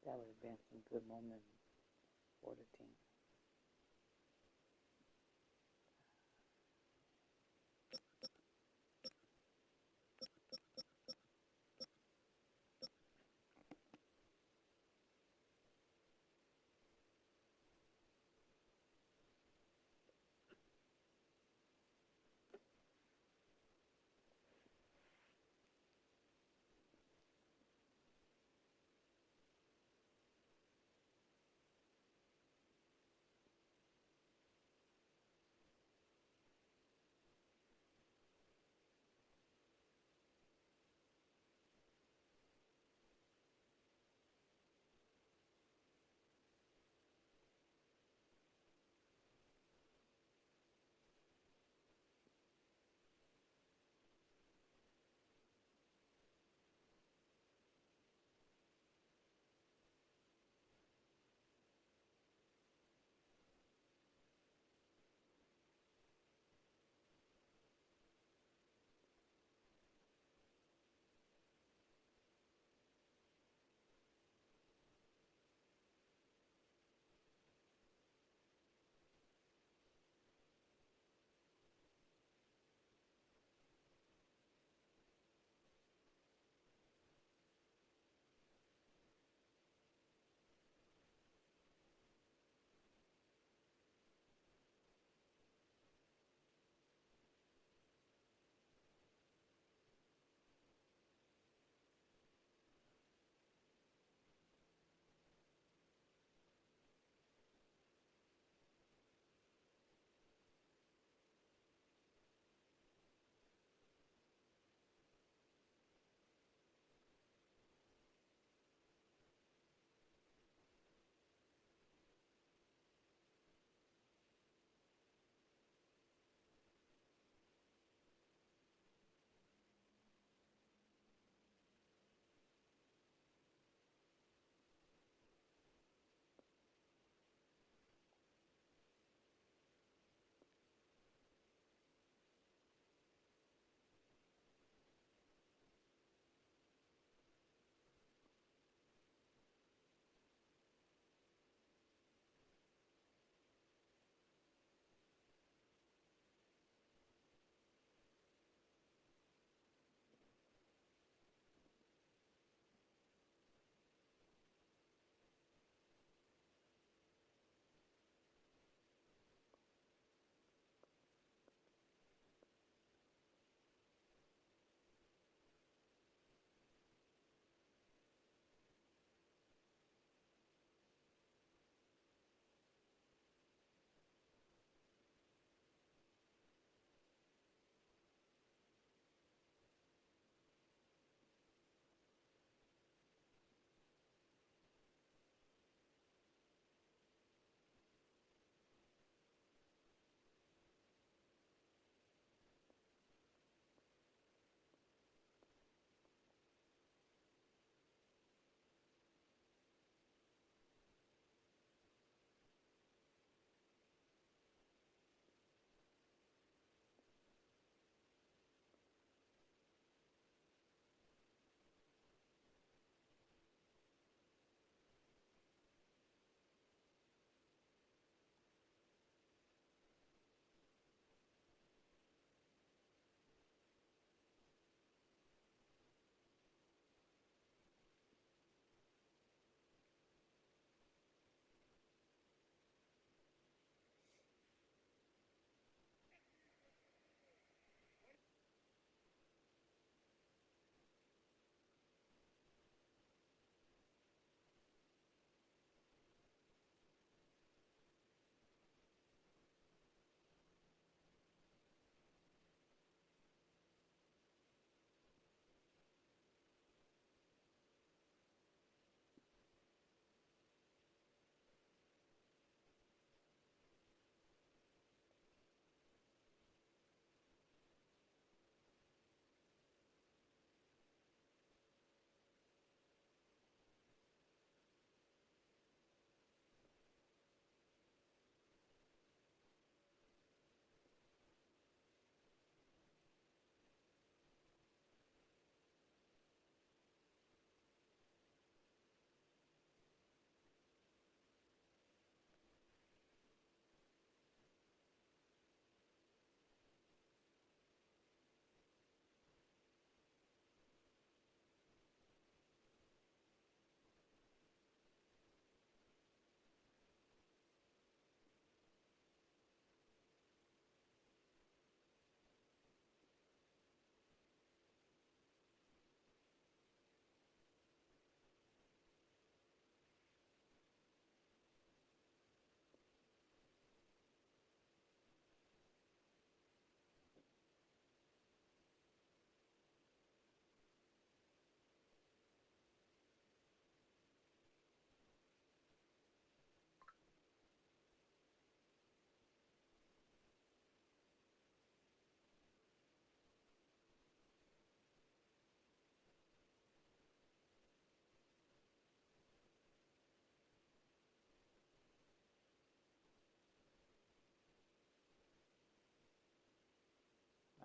That would have been some good momentum for the team.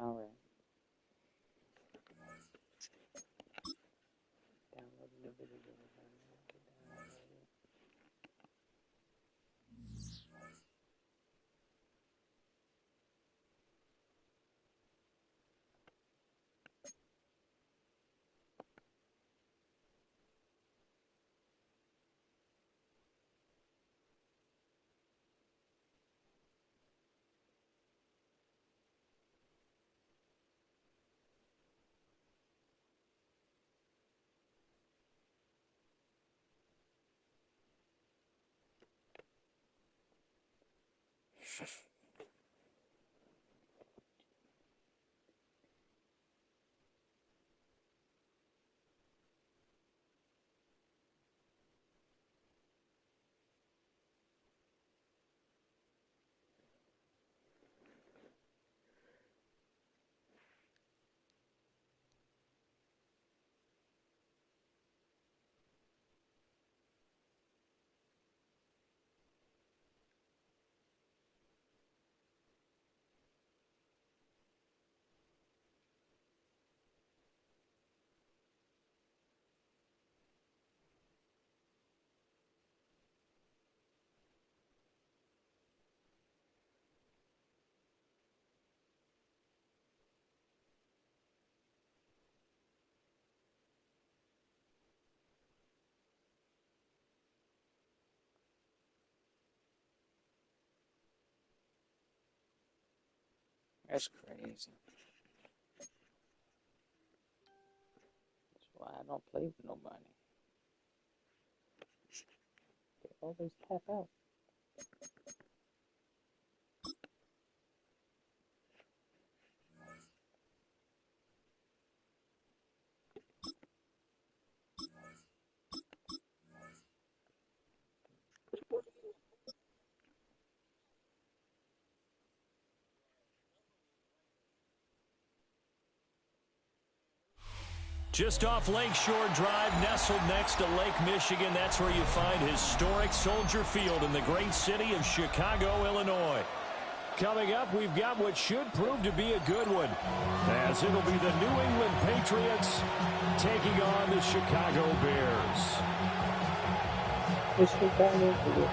All right. Download the video. That's crazy. That's why I don't play with nobody. They always tap out. Just off Lakeshore Drive, nestled next to Lake Michigan. That's where you find historic Soldier Field in the great city of Chicago, Illinois. Coming up, we've got what should prove to be a good one, as it'll be the New England Patriots taking on the Chicago Bears. The Chicago Bears.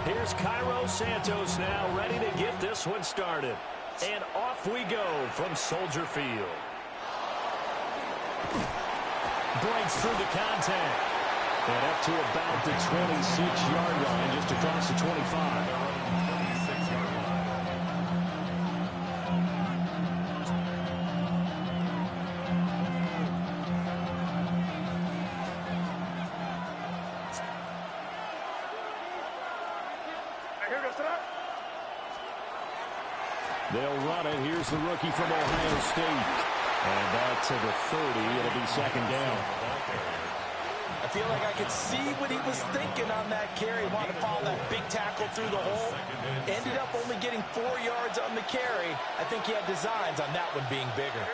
Here's Cairo Santos now, ready to get this one started. And off we go from Soldier Field. Breaks through the contact. And up to about the 26-yard line, just across the 25. They'll run it. Here's the rookie from Ohio State. And back to the 30. It'll be second down. I feel like I could see what he was thinking on that carry. Wanted to follow that big tackle through the hole. Ended up only getting 4 yards on the carry. I think he had designs on that one being bigger.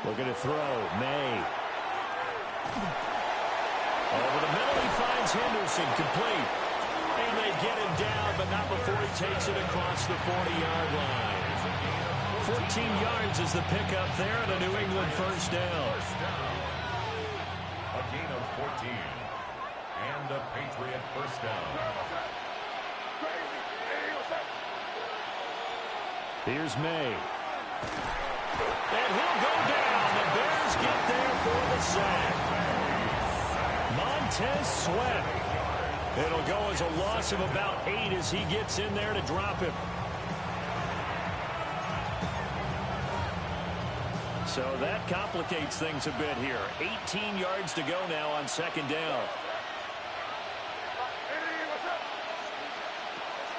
Looking to throw. May. Over the middle, he finds Henderson, complete. And they get him down, but not before he takes it across the 40-yard line. 14 yards is the pickup there, and a New England first down. A gain of 14. And a Patriot first down. Here's May. And he'll go down. The Bears get there for the sack. Montez Sweat. It'll go as a loss of about 8 as he gets in there to drop him. So that complicates things a bit here. 18 yards to go now on second down.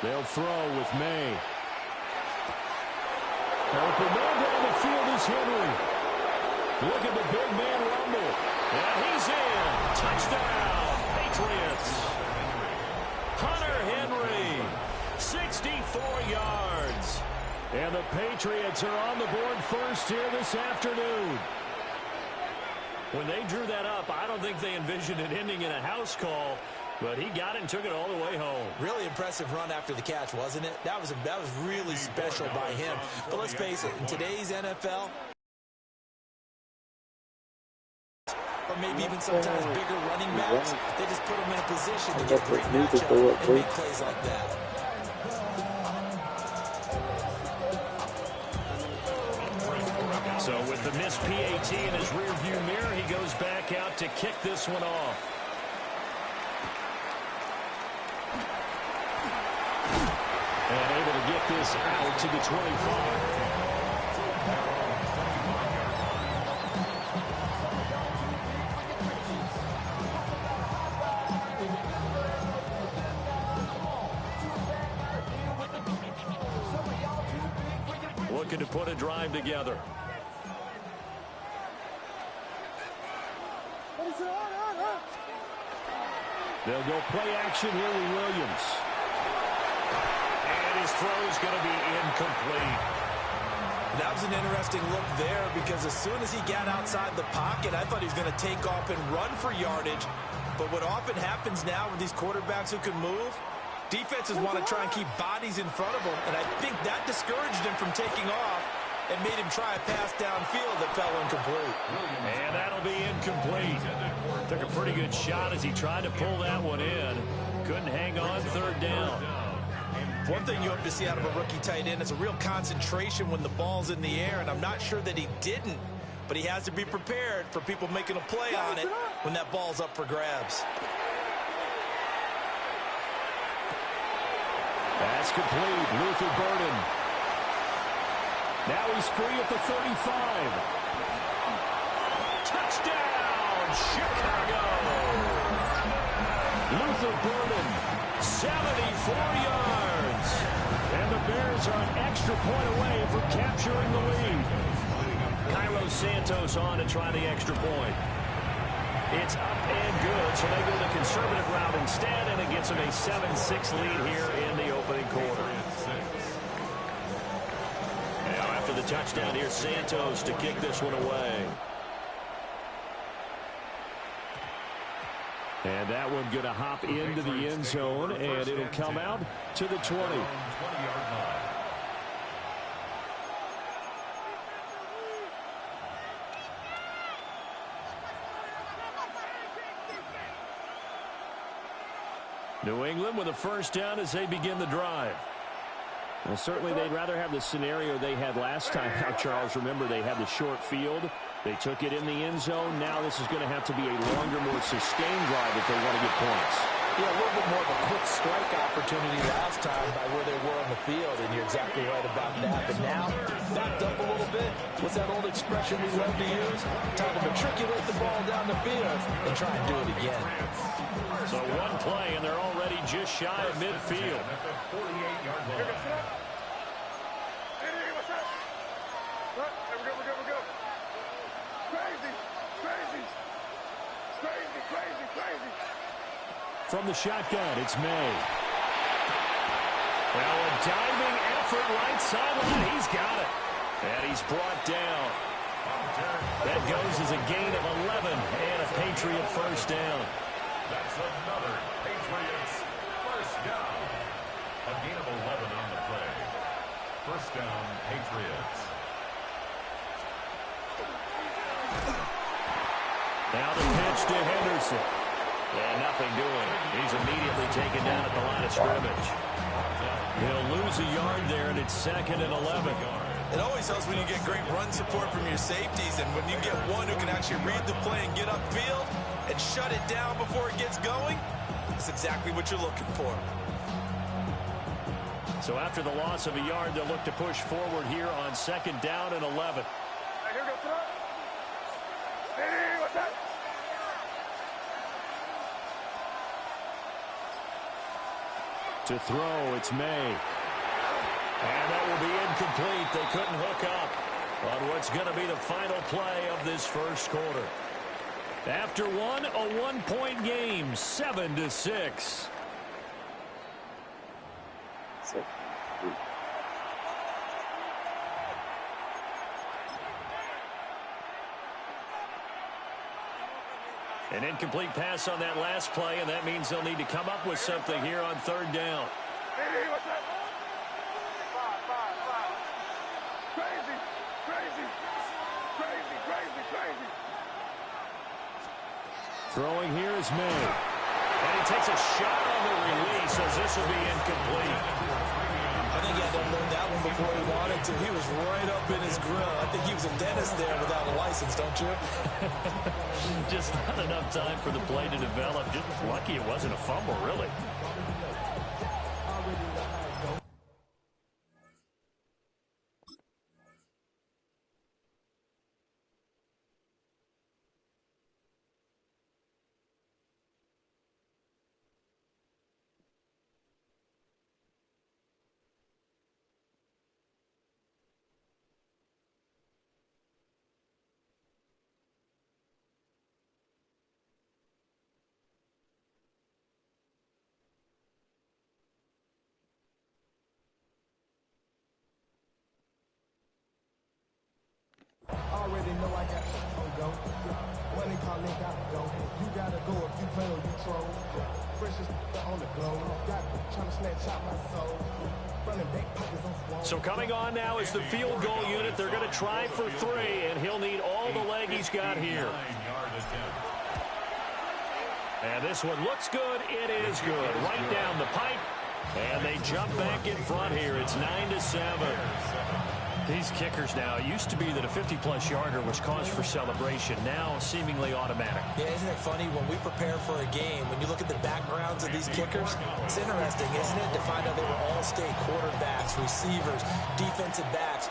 They'll throw with May. Open man down the field is Henry. Look at the big man rumble. And he's in. Touchdown, Patriots. Hunter Henry, 64 yards. And the Patriots are on the board first here this afternoon. When they drew that up, I don't think they envisioned it ending in a house call, but he got it and took it all the way home. Really impressive run after the catch, wasn't it? That was really special by him. But let's face it, in today's NFL, or maybe even sometimes bigger running backs, they just put them in a position to get a great matchup and make plays like that. So with the missed PAT in his rearview mirror, he goes back out to kick this one off. And able to get this out to the 25. Looking to put a drive together. They'll go play action here with Williams. And his throw is going to be incomplete. That was an interesting look there because as soon as he got outside the pocket, I thought he was going to take off and run for yardage. But what often happens now with these quarterbacks who can move, defenses want to try and keep bodies in front of them, and I think that discouraged him from taking off and made him try a pass downfield that fell incomplete. And that'll be incomplete. Took a pretty good shot as he tried to pull that one in. Couldn't hang on third down. One thing you hope to see out of a rookie tight end is a real concentration when the ball's in the air, and I'm not sure that he didn't, but he has to be prepared for people making a play on it when that ball's up for grabs. That's complete. Luther Burden. Now he's free at the 35. Touchdown, Chicago. Luther Burden, 74 yards. And the Bears are an extra point away from capturing the lead. Cairo Santos on to try the extra point. It's up and good, so they go the conservative route instead, and it gets them a 7-6 lead here in the opening quarter. Now after the touchdown, here's Santos to kick this one away. And that one going to hop into the end zone, and it'll come out to the 20. New England with a first down as they begin the drive. Well, certainly they'd rather have the scenario they had last time out, Charles. Remember, they had the short field. They took it in the end zone. Now this is going to have to be a longer, more sustained drive if they want to get points. Yeah, a little bit more of a quick strike opportunity last time by where they were on the field, and you're exactly right about that. But now, backed up a little bit. What's that old expression we love to use? Time to matriculate the ball down the field and try and do it again. So one play, and they're already just shy of midfield. 48-yard line. From the shotgun, it's May. Well, a diving effort right sideline. He's got it. And he's brought down. That goes as a gain of 11 and a Patriot first down. That's another Patriots first down. A gain of 11 on the play. First down, Patriots. Now the pitch to Henderson. And nothing doing. He's immediately taken down at the line of scrimmage. He'll lose a yard there, and it's 2nd and 11. It always helps when you get great run support from your safeties, and when you get one who can actually read the play and get upfield and shut it down before it gets going, that's exactly what you're looking for. So after the loss of a yard, they'll look to push forward here on 2nd down and 11. Here goes to that. Hey, what's that? To throw, it's May. And that will be incomplete. They couldn't hook up on what's going to be the final play of this first quarter. After one, a one-point game, 7-6. An incomplete pass on that last play, and that means they'll need to come up with something here on third down. Hey, what's that? Five. Crazy. Throwing here is May. And he takes a shot on the release as this will be incomplete. I think he had to unload that one before he wanted to. He was right up in his grill. I think he was a dentist there without a license, don't you? Just not enough time for the play to develop. Just lucky it wasn't a fumble, really. Already know I got go. When they call it, gotta go. You gotta go if you play or you troll. Freshest on the globe. Got trying to snatch out my soul. Running back pockets on wall. So coming on now is the field goal unit. They're going to try for 3, and he'll need all the leg he's got here. And this one looks good. It is good. Right down the pipe. And they jump back in front here. It's 9-7. These kickers now, it used to be that a 50-plus yarder was cause for celebration. Now seemingly automatic. Yeah, isn't it funny? When we prepare for a game, when you look at the backgrounds of these kickers, it's interesting, isn't it, to find out they were all-state quarterbacks, receivers, defensive backs,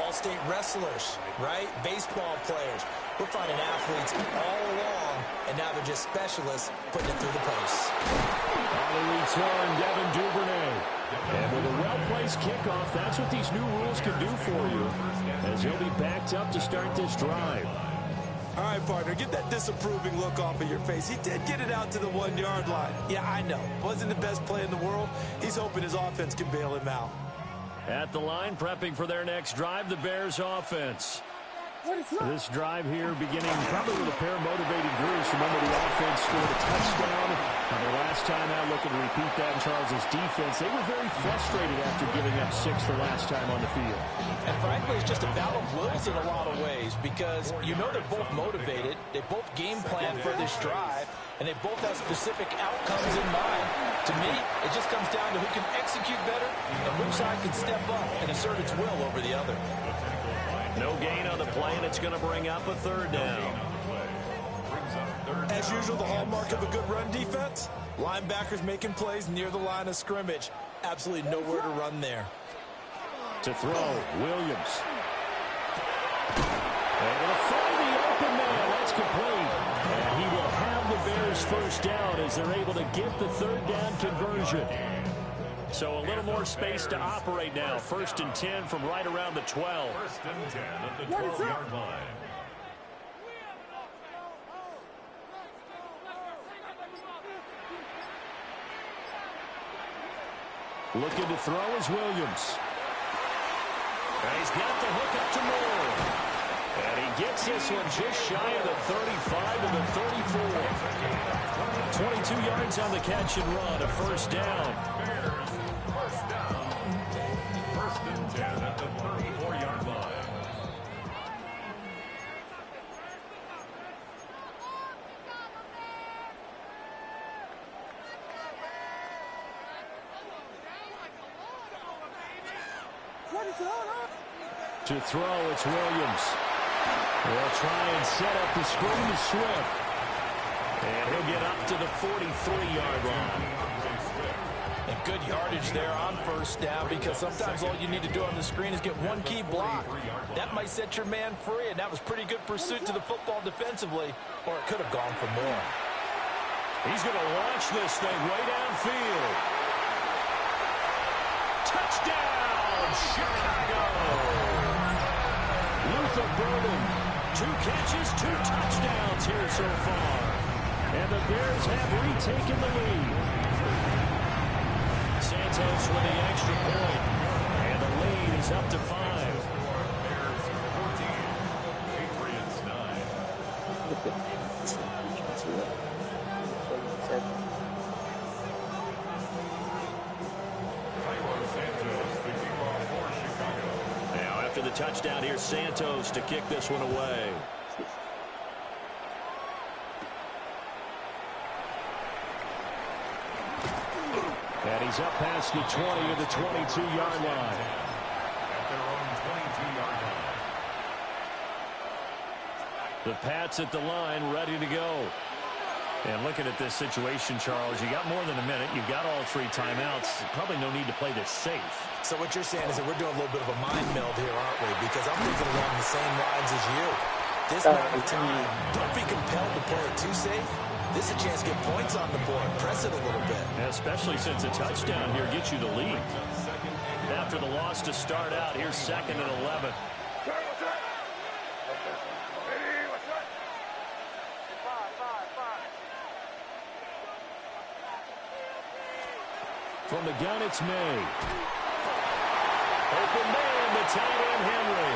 all-state wrestlers, right? Baseball players. We're finding athletes all along, and now they're just specialists putting it through the posts. On the return, Devin Duvernay. And with a well-placed kickoff, that's what these new rules can do for you, as he'll be backed up to start this drive. All right, partner, get that disapproving look off of your face. He did get it out to the 1-yard line. Yeah, I know. Wasn't the best play in the world. He's hoping his offense can bail him out. At the line, prepping for their next drive, the Bears offense. This drive here beginning probably with a pair of motivated groups. Remember, the offense scored a touchdown. And the last time out, looking to repeat that in Charles's defense. They were very frustrated after giving up 6 the last time on the field. And frankly, it's just a battle of wills in a lot of ways because you know they're both motivated. They both game plan for this drive, and they both have specific outcomes in mind. To me, it just comes down to who can execute better and which side can step up and assert its will over the other. No gain on the play, and it's going to bring up a third down. As usual, the hallmark of a good run defense, linebackers making plays near the line of scrimmage. Absolutely nowhere to run there. To throw, Williams. Able to find the open man. That's complete. And he will have the Bears first down as they're able to get the third down conversion. So a little more space to operate now. 1st and 10 from right around the 12. 1st and 10 at the 12-yard line. Looking to throw is Williams. And he's got the hook up to Moore. And he gets this one just shy of the 35 to the 34. 22 yards on the catch and run, a first down. First down. 1st and 10 at the 34-yard line. To throw, it's Williams. They'll try and set up the screen to Swift. And he'll get up to the 43-yard line. And good yardage there on first down because sometimes all you need to do on the screen is get one key block. That might set your man free, and that was pretty good pursuit to the football defensively, or it could have gone for more. He's going to launch this thing way downfield. Touchdown, Chicago! Luther Burden, 2 catches, 2 touchdowns here so far. And the Bears have retaken the lead. Santos with the extra point. And the lead is up to 5. Bears 14, Patriots 9. Now after the touchdown, here's Santos to kick this one away. And he's up past the 20 to the 22-yard line. At their own 22-yard line. The Pats at the line, ready to go. And looking at this situation, Charles, you got more than a minute. You've got all 3 timeouts. Probably no need to play this safe. So what you're saying is that we're doing a little bit of a mind meld here, aren't we? Because I'm thinking along the same lines as you. This amount of time, don't be compelled to play it too safe. This is a chance to get points on the board. Press it a little bit. Especially since a touchdown here gets you the lead. After the loss to start out, here's 2nd and 11. From the gun, it's May. Open man, the tight end, Henry.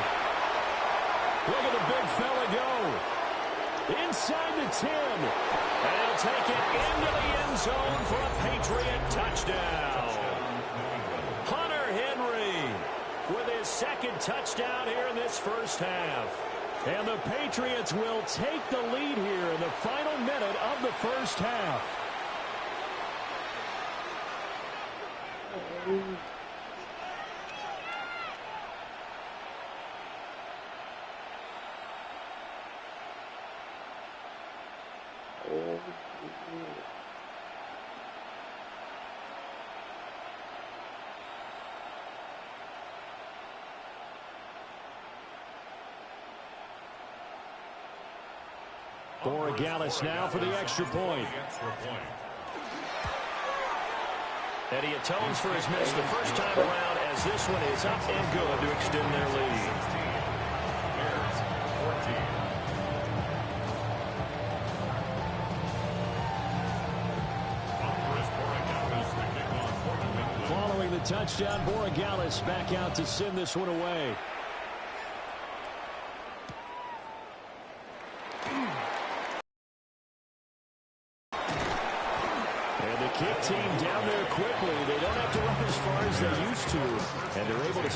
Look at the big fella go. Inside the 10. And he'll take it into the end zone for a Patriot touchdown. Hunter Henry with his 2nd touchdown here in this first half. And the Patriots will take the lead here in the final minute of the first half. Borregales now for the extra point. And he atones for his miss the first time around as this one is up and good to extend their lead. Following the touchdown, Borregales back out to send this one away. Kick team down there quickly. They don't have to run as far as they used to, and they're able to.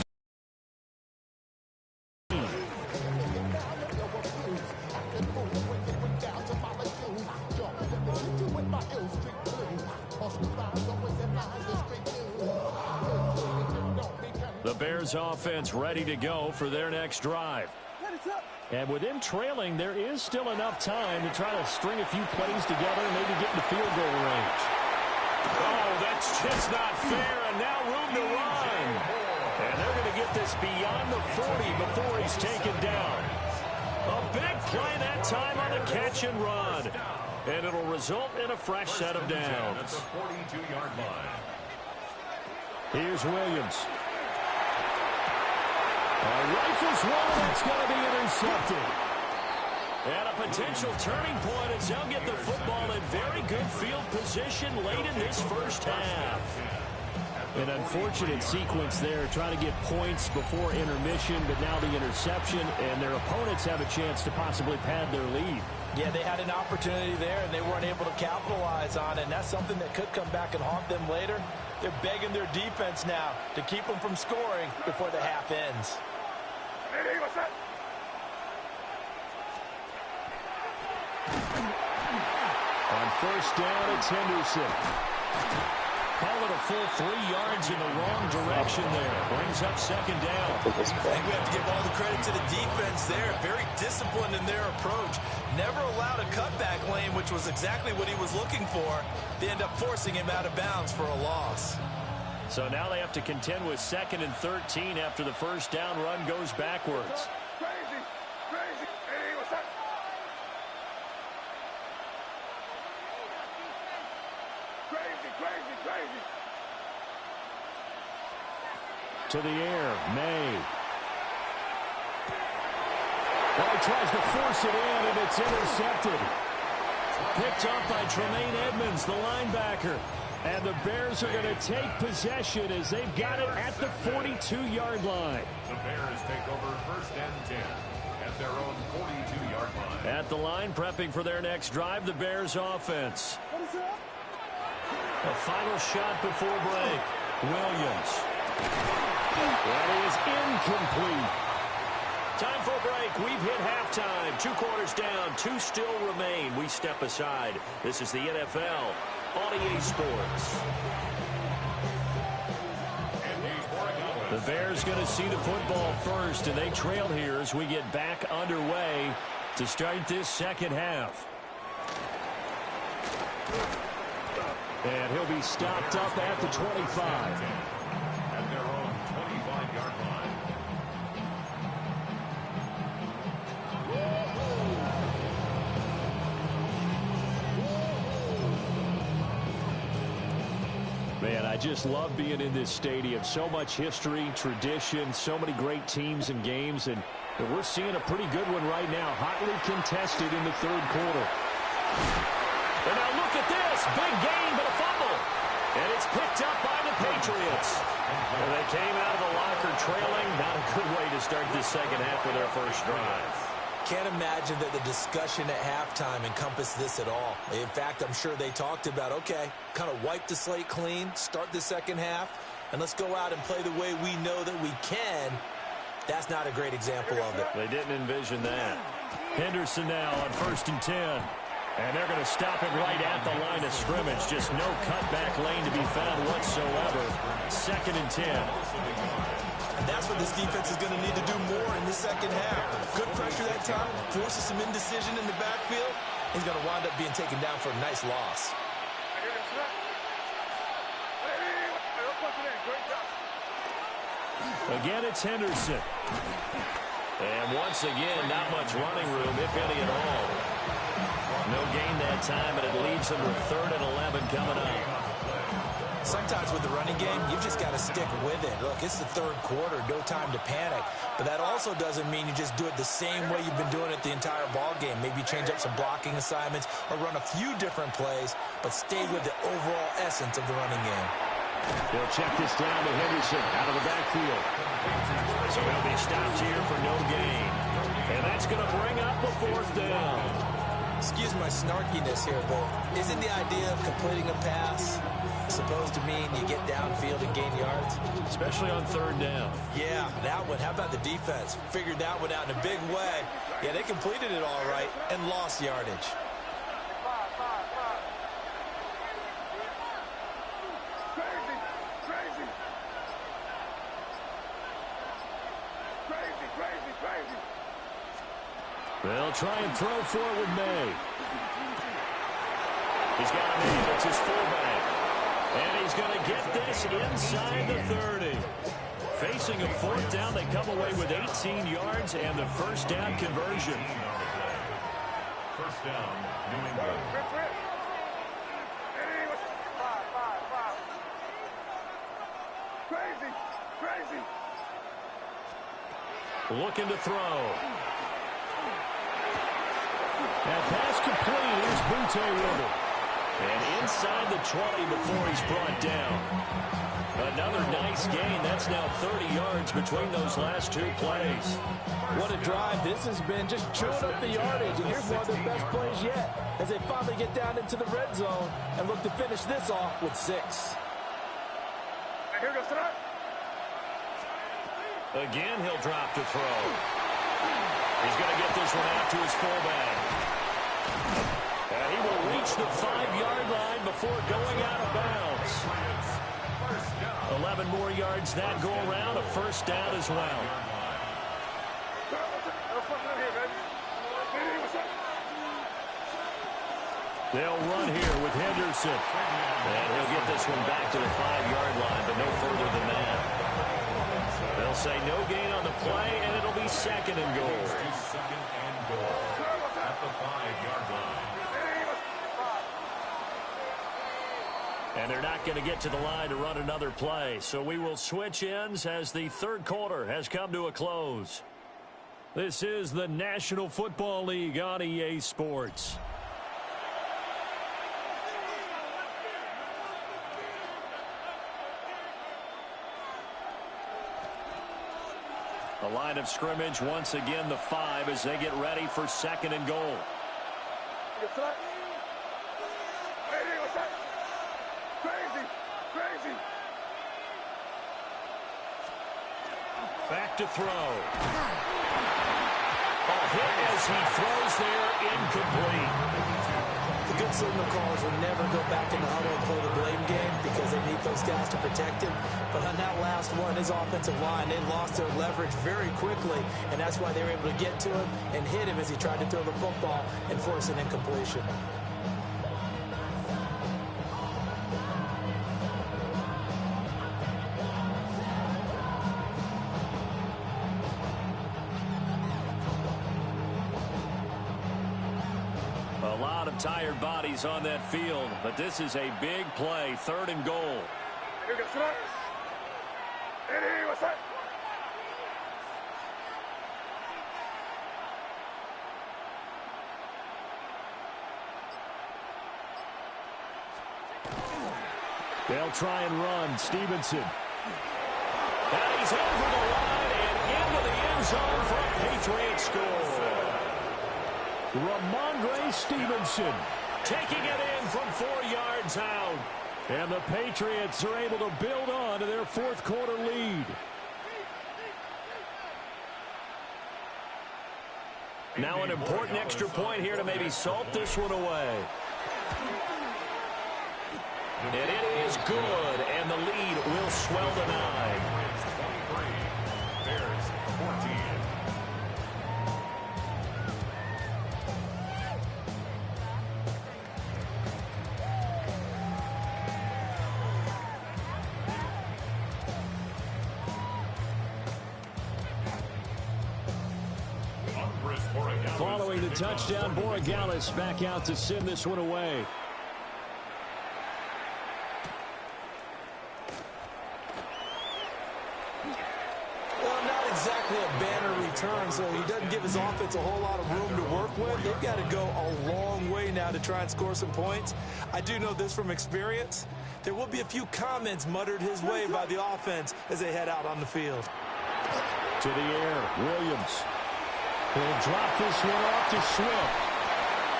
The Bears offense ready to go for their next drive. And with them trailing, there is still enough time to try to string a few plays together and maybe get in the field goal range. Oh, that's just not fair, and now room to run. And they're going to get this beyond the 40 before he's taken down. A big play that time on the catch and run. And it'll result in a fresh set of downs. At the 42-yard line. Here's Williams. Rifles one, that's going to be intercepted. And a potential turning point as they'll get the football in very good field position late in this first half. An unfortunate sequence there, trying to get points before intermission, but now the interception, and their opponents have a chance to possibly pad their lead. Yeah, they had an opportunity there, and they weren't able to capitalize on it, and that's something that could come back and haunt them later. They're begging their defense now to keep them from scoring before the half ends. On first down, it's Henderson. Call it a full 3 yards in the wrong direction there. Brings up second down. I think we have to give all the credit to the defense there. Very disciplined in their approach. Never allowed a cutback lane, which was exactly what he was looking for. They end up forcing him out of bounds for a loss. So now they have to contend with 2nd and 13 after the first down run goes backwards. To the air, May. Well, he tries to force it in, and it's intercepted. Picked up by Tremaine Edmonds, the linebacker. And the Bears are going to take possession as they've got it at the 42-yard line. The Bears take over first and 10 at their own 42-yard line. At the line, prepping for their next drive, the Bears offense. A final shot before break. Williams. That is incomplete. Time for a break. We've hit halftime. 2 quarters down. 2 still remain. We step aside. This is the NFL on EA Sports. The Bears going to see the football first, and they trail here as we get back underway to start this second half. And he'll be stopped up at the 25. At their own 25-yard line. Man, I just love being in this stadium. So much history, tradition, so many great teams and games, and we're seeing a pretty good one right now. Hotly contested in the third quarter. And now look at this. Big gain, but a fumble. And it's picked up by the Patriots. And they came out of the locker trailing. Not a good way to start this second half with their first drive. Can't imagine that the discussion at halftime encompassed this at all. In fact, I'm sure they talked about, okay, kind of wipe the slate clean, start the second half, and let's go out and play the way we know that we can. That's not a great example of it. They didn't envision that. Henderson now on 1st and 10. And they're going to stop it right at the line of scrimmage. Just no cutback lane to be found whatsoever. 2nd and 10. And that's what this defense is going to need to do more in the second half. Good pressure that time, forces some indecision in the backfield. He's going to wind up being taken down for a nice loss. Again, it's Henderson. And once again, not much running room, if any at all. No gain that time, and it leaves them with 3rd and 11 coming up. Sometimes with the running game, you've just got to stick with it. Look, it's the third quarter, no time to panic. But that also doesn't mean you just do it the same way you've been doing it the entire ball game. Maybe change up some blocking assignments or run a few different plays, but stay with the overall essence of the running game. They'll check this down to Henderson out of the backfield. So he'll be stopped here for no gain. And that's going to bring up a 4th down. Excuse my snarkiness here, but isn't the idea of completing a pass supposed to mean you get downfield and gain yards? Especially on 3rd down. Yeah, that one. How about the defense? Figured that one out in a big way. Yeah, they completed it all right and lost yardage. They'll try and throw for it with May. He's got a man. It's his fullback. And he's going to get this inside the 30. Facing a 4th down, they come away with 18 yards and the 1st down conversion. 1st down, New England. Looking to throw. That pass complete. Here's Butte with it. And inside the 20 before he's brought down. Another nice gain. That's now 30 yards between those last 2 plays. What a drive this has been, just chewing up the yardage. And here's one of their best plays yet as they finally get down into the red zone and look to finish this off with 6. Here goes tonight. Again, he'll drop to throw. He's going to get this one out to his fullback. And he will reach the 5-yard line before going out of bounds. 11 more yards that go around, a 1st down as well. They'll run here with Henderson. And he'll get this one back to the 5-yard line, but no further than that. They'll say no gain on the play, and it'll be 2nd and goal. 2nd and goal at the 5-yard line. And they're not going to get to the line to run another play. So we will switch ends as the third quarter has come to a close. This is the National Football League on EA Sports. The line of scrimmage once again the 5 as they get ready for 2nd and goal. Back to throw. A hit as he throws there, incomplete. The good signal callers will never go back in the huddle and play the blame game because they need those guys to protect him. But on that last one, his offensive line, they lost their leverage very quickly, and that's why they were able to get to him and hit him as he tried to throw the football and force an incompletion. Tired bodies on that field, but this is a big play. 3rd and goal. They'll try and run. Stevenson. And he's over the line and into the end zone for a Patriot score. Ramondre Stevenson taking it in from 4 yards out. And the Patriots are able to build on to their 4th quarter lead. Now an important extra point here to maybe salt this one away. And it is good, and the lead will swell to 9. Bears 14. Following the touchdown, Borregales back out to send this one away. Well, not exactly a banner return, so he doesn't give his offense a whole lot of room to work with. They've got to go a long way now to try and score some points. I do know this from experience. There will be a few comments muttered his way by the offense as they head out on the field. To the air, Williams. He'll drop this one off to Swift.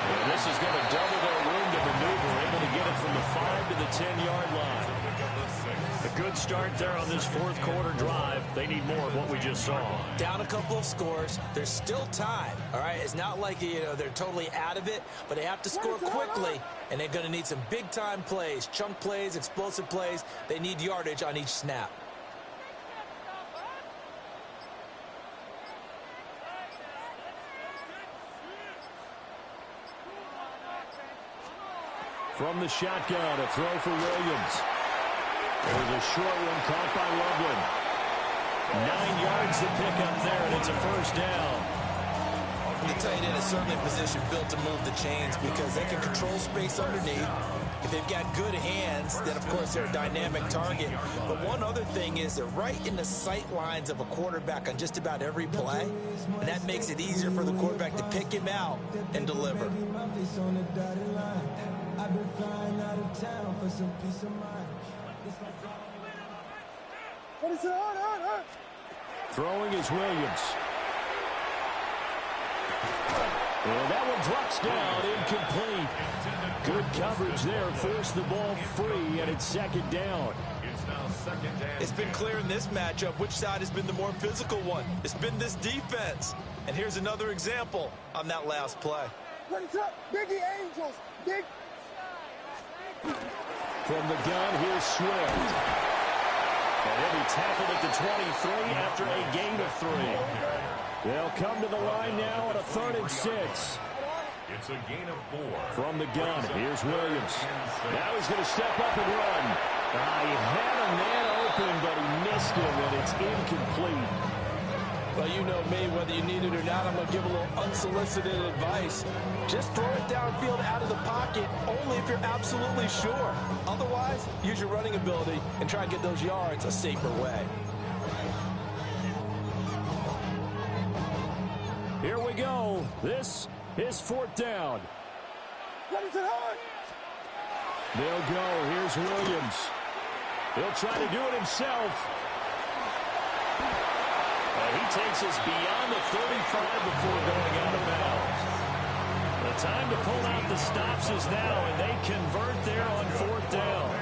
And this is going to double their room to maneuver, able to get it from the 5 to the 10-yard line. A good start there on this 4th quarter drive. They need more of what we just saw. Down a couple of scores. There's still time, all right? It's not like, they're totally out of it, but they have to score quickly, and they're going to need some big-time plays, chunk plays, explosive plays. They need yardage on each snap. From the shotgun, a throw for Williams. There's a short one caught by Loveland. 9 yards to pick up there, and it's a 1st down. The tight end is certainly a position built to move the chains because they can control space underneath. If they've got good hands, then, of course, they're a dynamic target. But one other thing is they're right in the sight lines of a quarterback on just about every play, and that makes it easier for the quarterback to pick him out and deliver. I've been flying out of town for some peace of mind. What is it? Throwing is Williams. And that one drops down, incomplete. Good coverage there, forced the ball free, and it's 2nd down. It's been clear in this matchup which side has been the more physical one. It's been this defense. And here's another example on that last play. What's up? Biggie Angels. Big. From the gun, here's Swift. And he'll be tackled at the 23 after a gain of 3. They'll come to the line now on a 3rd and 6. It's a gain of 4. From the gun, here's Williams. Now he's going to step up and run. He had a man open, but he missed him, and it's incomplete. Well, you know me, whether you need it or not, I'm going to give a little unsolicited advice. Just throw it downfield out of the pocket, only if you're absolutely sure. Otherwise, use your running ability and try and get those yards a safer way. Here we go. This is 4th down. They'll go. Here's Williams. He'll try to do it himself. He takes us beyond the 35 before going out of bounds. The time to pull out the stops is now, and they convert there on 4th down.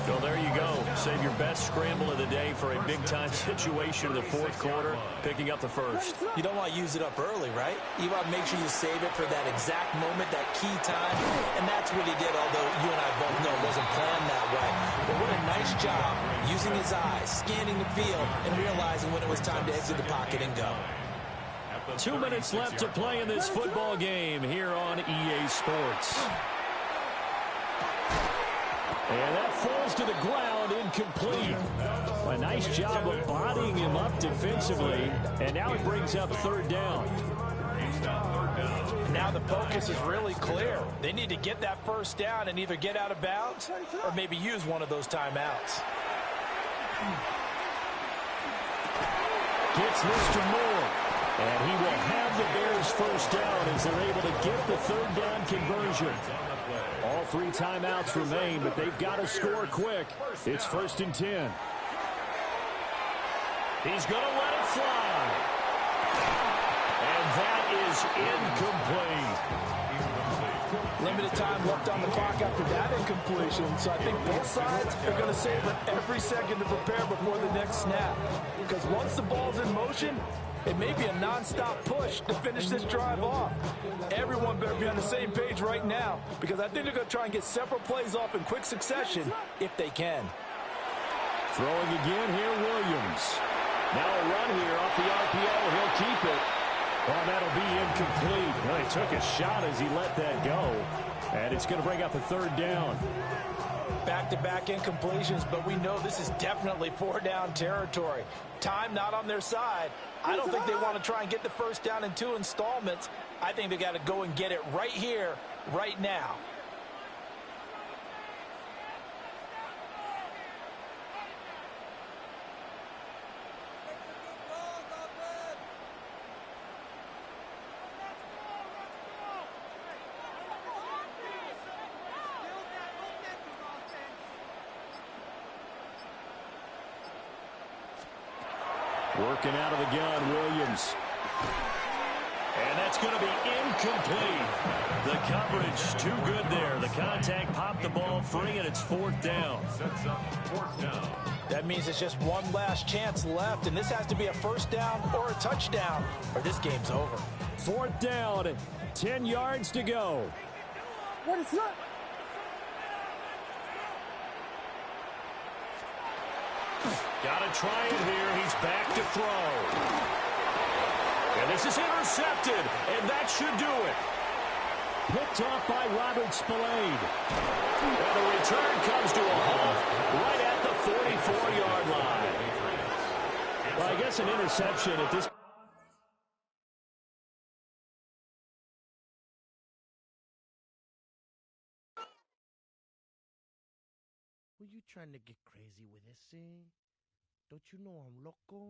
So there you go. Save your best scramble of the day for a big-time situation in the 4th quarter, picking up the first. You don't want to use it up early, right? You want to make sure you save it for that exact moment, that key time, and that's what he did, although you and I both know it wasn't planned that way. But what a nice job using his eyes, scanning the field, and realizing when it was time to exit the pocket and go. 2 minutes left to play in this football game here on EA Sports. And that falls to the ground, incomplete. A nice job of bodying him up defensively, and now it brings up 3rd down. Now the focus is really clear. They need to get that first down and either get out of bounds or maybe use one of those timeouts. Gets Mr. Moore. And he will have the Bears first down as they're able to get the 3rd down conversion. All 3 timeouts remain, but they've got to score quick. It's 1st and 10. He's going to let it fly. And that is incomplete. Limited time left on the clock after that incompletion, so I think both sides are going to savor every second to prepare before the next snap. Because once the ball's in motion, it may be a non-stop push to finish this drive off. Everyone better be on the same page right now, because I think they're going to try and get several plays off in quick succession if they can. Throwing again here, Williams. Now a run here off the RPO. He'll keep it. Oh, that'll be incomplete. Well, he took a shot as he let that go. And it's going to bring up a 3rd down. Back-to-back incompletions, but we know this is definitely 4-down territory. Time not on their side. I don't think they want to try and get the first down in 2 installments. I think they got to go and get it right here, right now. Working out of the gun, Williams. And that's going to be incomplete. The coverage too good there. The contact popped the ball free, and it's 4th down. Sets up 4th down. That means it's just one last chance left, and this has to be a first down or a touchdown, or this game's over. 4th down, 10 yards to go. What is that? Got to try it here. He's back to throw. And this is intercepted, and that should do it. Picked off by Robert Spillane. And the return comes to a halt right at the 44-yard line. Well, I guess an interception at this. Were you trying to get crazy with this thing? Don't you know I'm loco?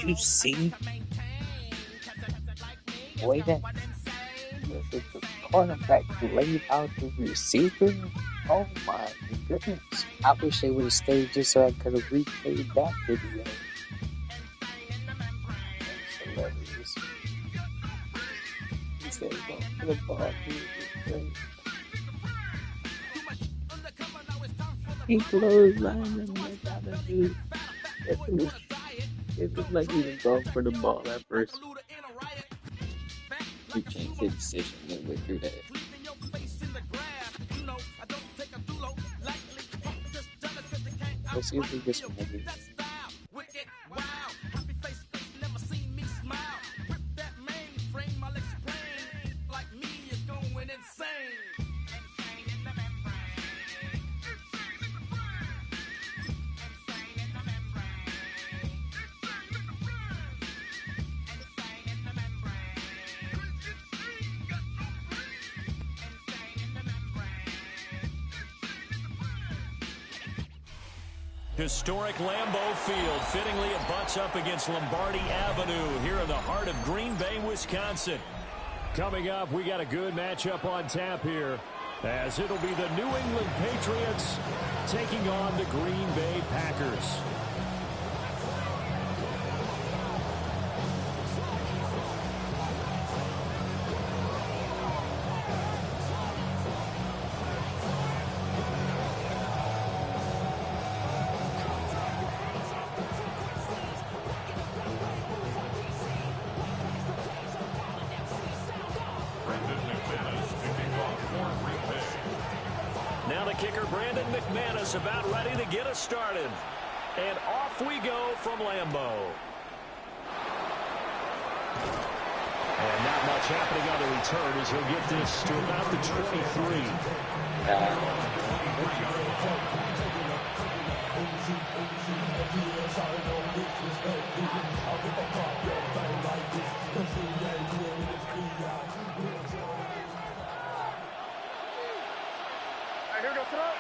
You see? Way that the cornerback laid out the receiver. Oh my goodness. I wish they would have stayed just so I could have replayed that video. That's hilarious. Instead of going for the ball, he clotheslined him like I do. It looked like he was going for the ball at first. You changed his decision midway through that. Let's see if we get some maybe. Historic Lambeau Field fittingly it butts up against Lombardi Avenue here in the heart of Green Bay, Wisconsin. Coming up, we got a good matchup on tap here, as it'll be the New England Patriots taking on the Green Bay Packers. About ready to get us started. And off we go from Lambeau. And not much happening on the return as he'll get this to about the 23. Here goes it up.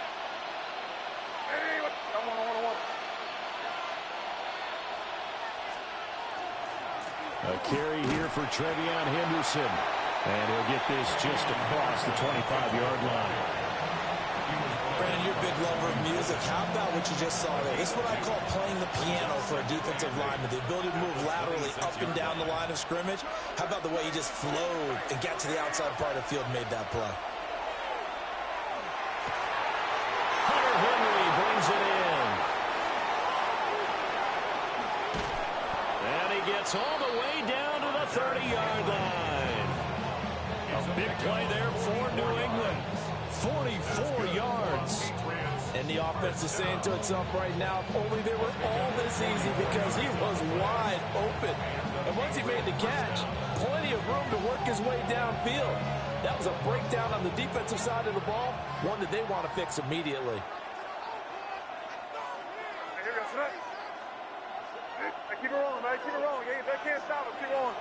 A carry here for Trevion Henderson. And he'll get this just across the 25-yard line. Brandon, you're a big lover of music. How about what you just saw there? This is what I call playing the piano for a defensive lineman. The ability to move laterally up and down the line of scrimmage. How about the way he just flowed and got to the outside part of the field and made that play? Hunter Henry brings it in. And he gets all the way down to the 30-yard line. A big play there for New England. 44 yards. And the offense is saying to itself right now, if only they were all this easy, because he was wide open. And once he made the catch, plenty of room to work his way downfield. That was a breakdown on the defensive side of the ball, one that they want to fix immediately. Here goes it. Hey, keep it rolling, man. Keep it rolling. They can't stop it. Keep rolling.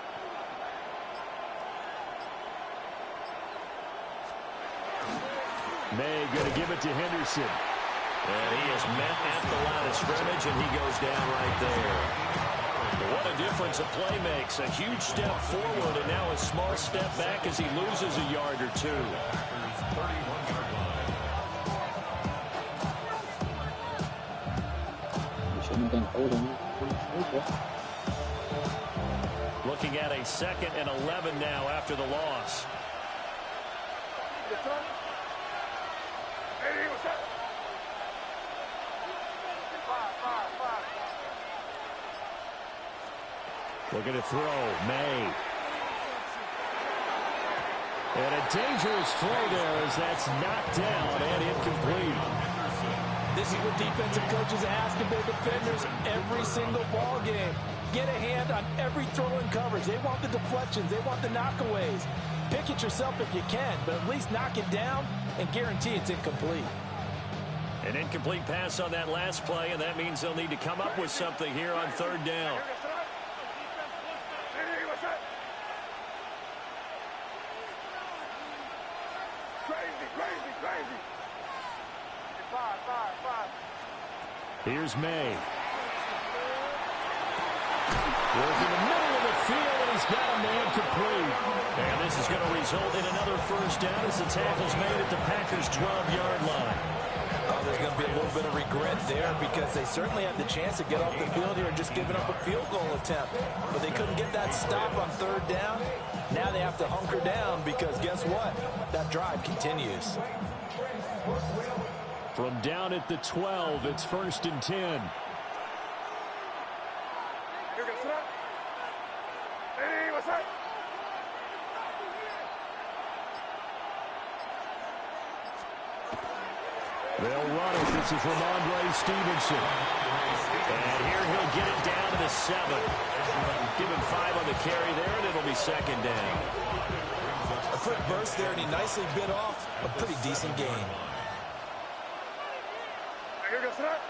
May going to give it to Henderson. And he is met at the line of scrimmage, and he goes down right there. What a difference a play makes. A huge step forward, and now a small step back as he loses a yard or two. Shouldn't have been holding. Looking at a 2nd and 11 now after the loss. Hey, what's up? Five. Looking to throw. May. And a dangerous throw there as that's knocked down and incomplete. This is what defensive coaches ask of their defenders every single ball game. Get a hand on every throw in coverage. They want the deflections. They want the knockaways. Pick it yourself if you can, but at least knock it down and guarantee it's incomplete. An incomplete pass on that last play, and that means they'll need to come up with something here on 3rd down. Hey, what's up? Crazy. Five. Here's May. Working the middle of the field, and he's got a man complete. And this is going to result in another 1st down as the tackle's made at the Packers' 12-yard line. Oh, there's going to be a little bit of regret there because they certainly had the chance to get off the field here and just giving up a field goal attempt. But they couldn't get that stop on 3rd down. Now they have to hunker down because guess what? That drive continues. From down at the 12, it's 1st and 10. Here goes it. Hey, what's up? They'll run it. This is Ramondre Stevenson. And here he'll get it down to the 7. Give him 5 on the carry there, and it'll be 2nd down. A quick burst there, and he nicely bit off a pretty decent gain. Here goes it.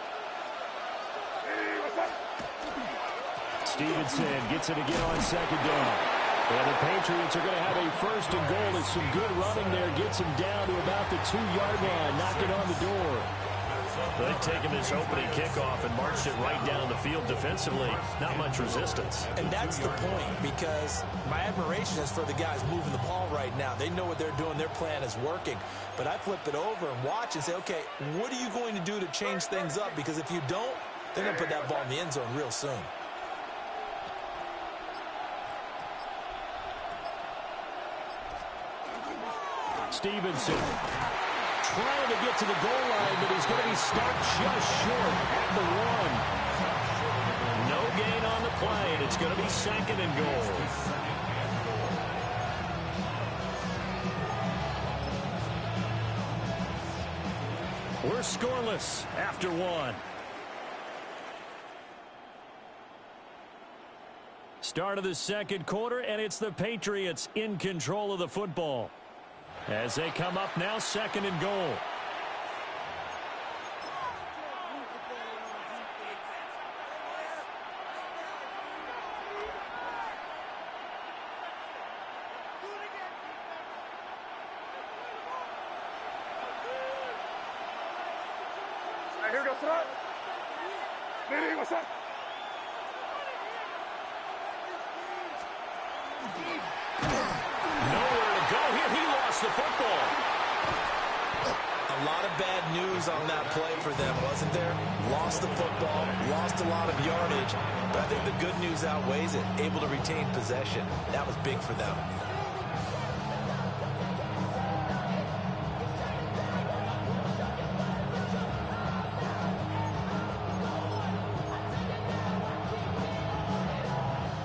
Hey, what's up? Stevenson gets it again on 2nd down. And the Patriots are going to have a 1st and goal. There's some good running there. Gets him down to about the 2-yard line. Knocking on the door. They've taken this opening kickoff and marched it right down the field defensively. Not much resistance. And that's the point, because my admiration is for the guys moving the ball right now. They know what they're doing. Their plan is working. But I flip it over and watch and say, okay, what are you going to do to change things up? Because if you don't, they're going to put that ball in the end zone real soon. Stevenson trying to get to the goal line, but he's going to be stopped just short at the 1. No gain on the play, and it's going to be 2nd and goal. We're scoreless after 1. Start of the 2nd quarter, and it's the Patriots in control of the football. As they come up now, 2nd and goal. Hey, here goes tonight. Nitty, what's up? Nowhere to go here. He lost the football. A lot of bad news on that play for them, wasn't there? Lost the football, lost a lot of yardage, but I think the good news outweighs it. Able to retain possession. That was big for them.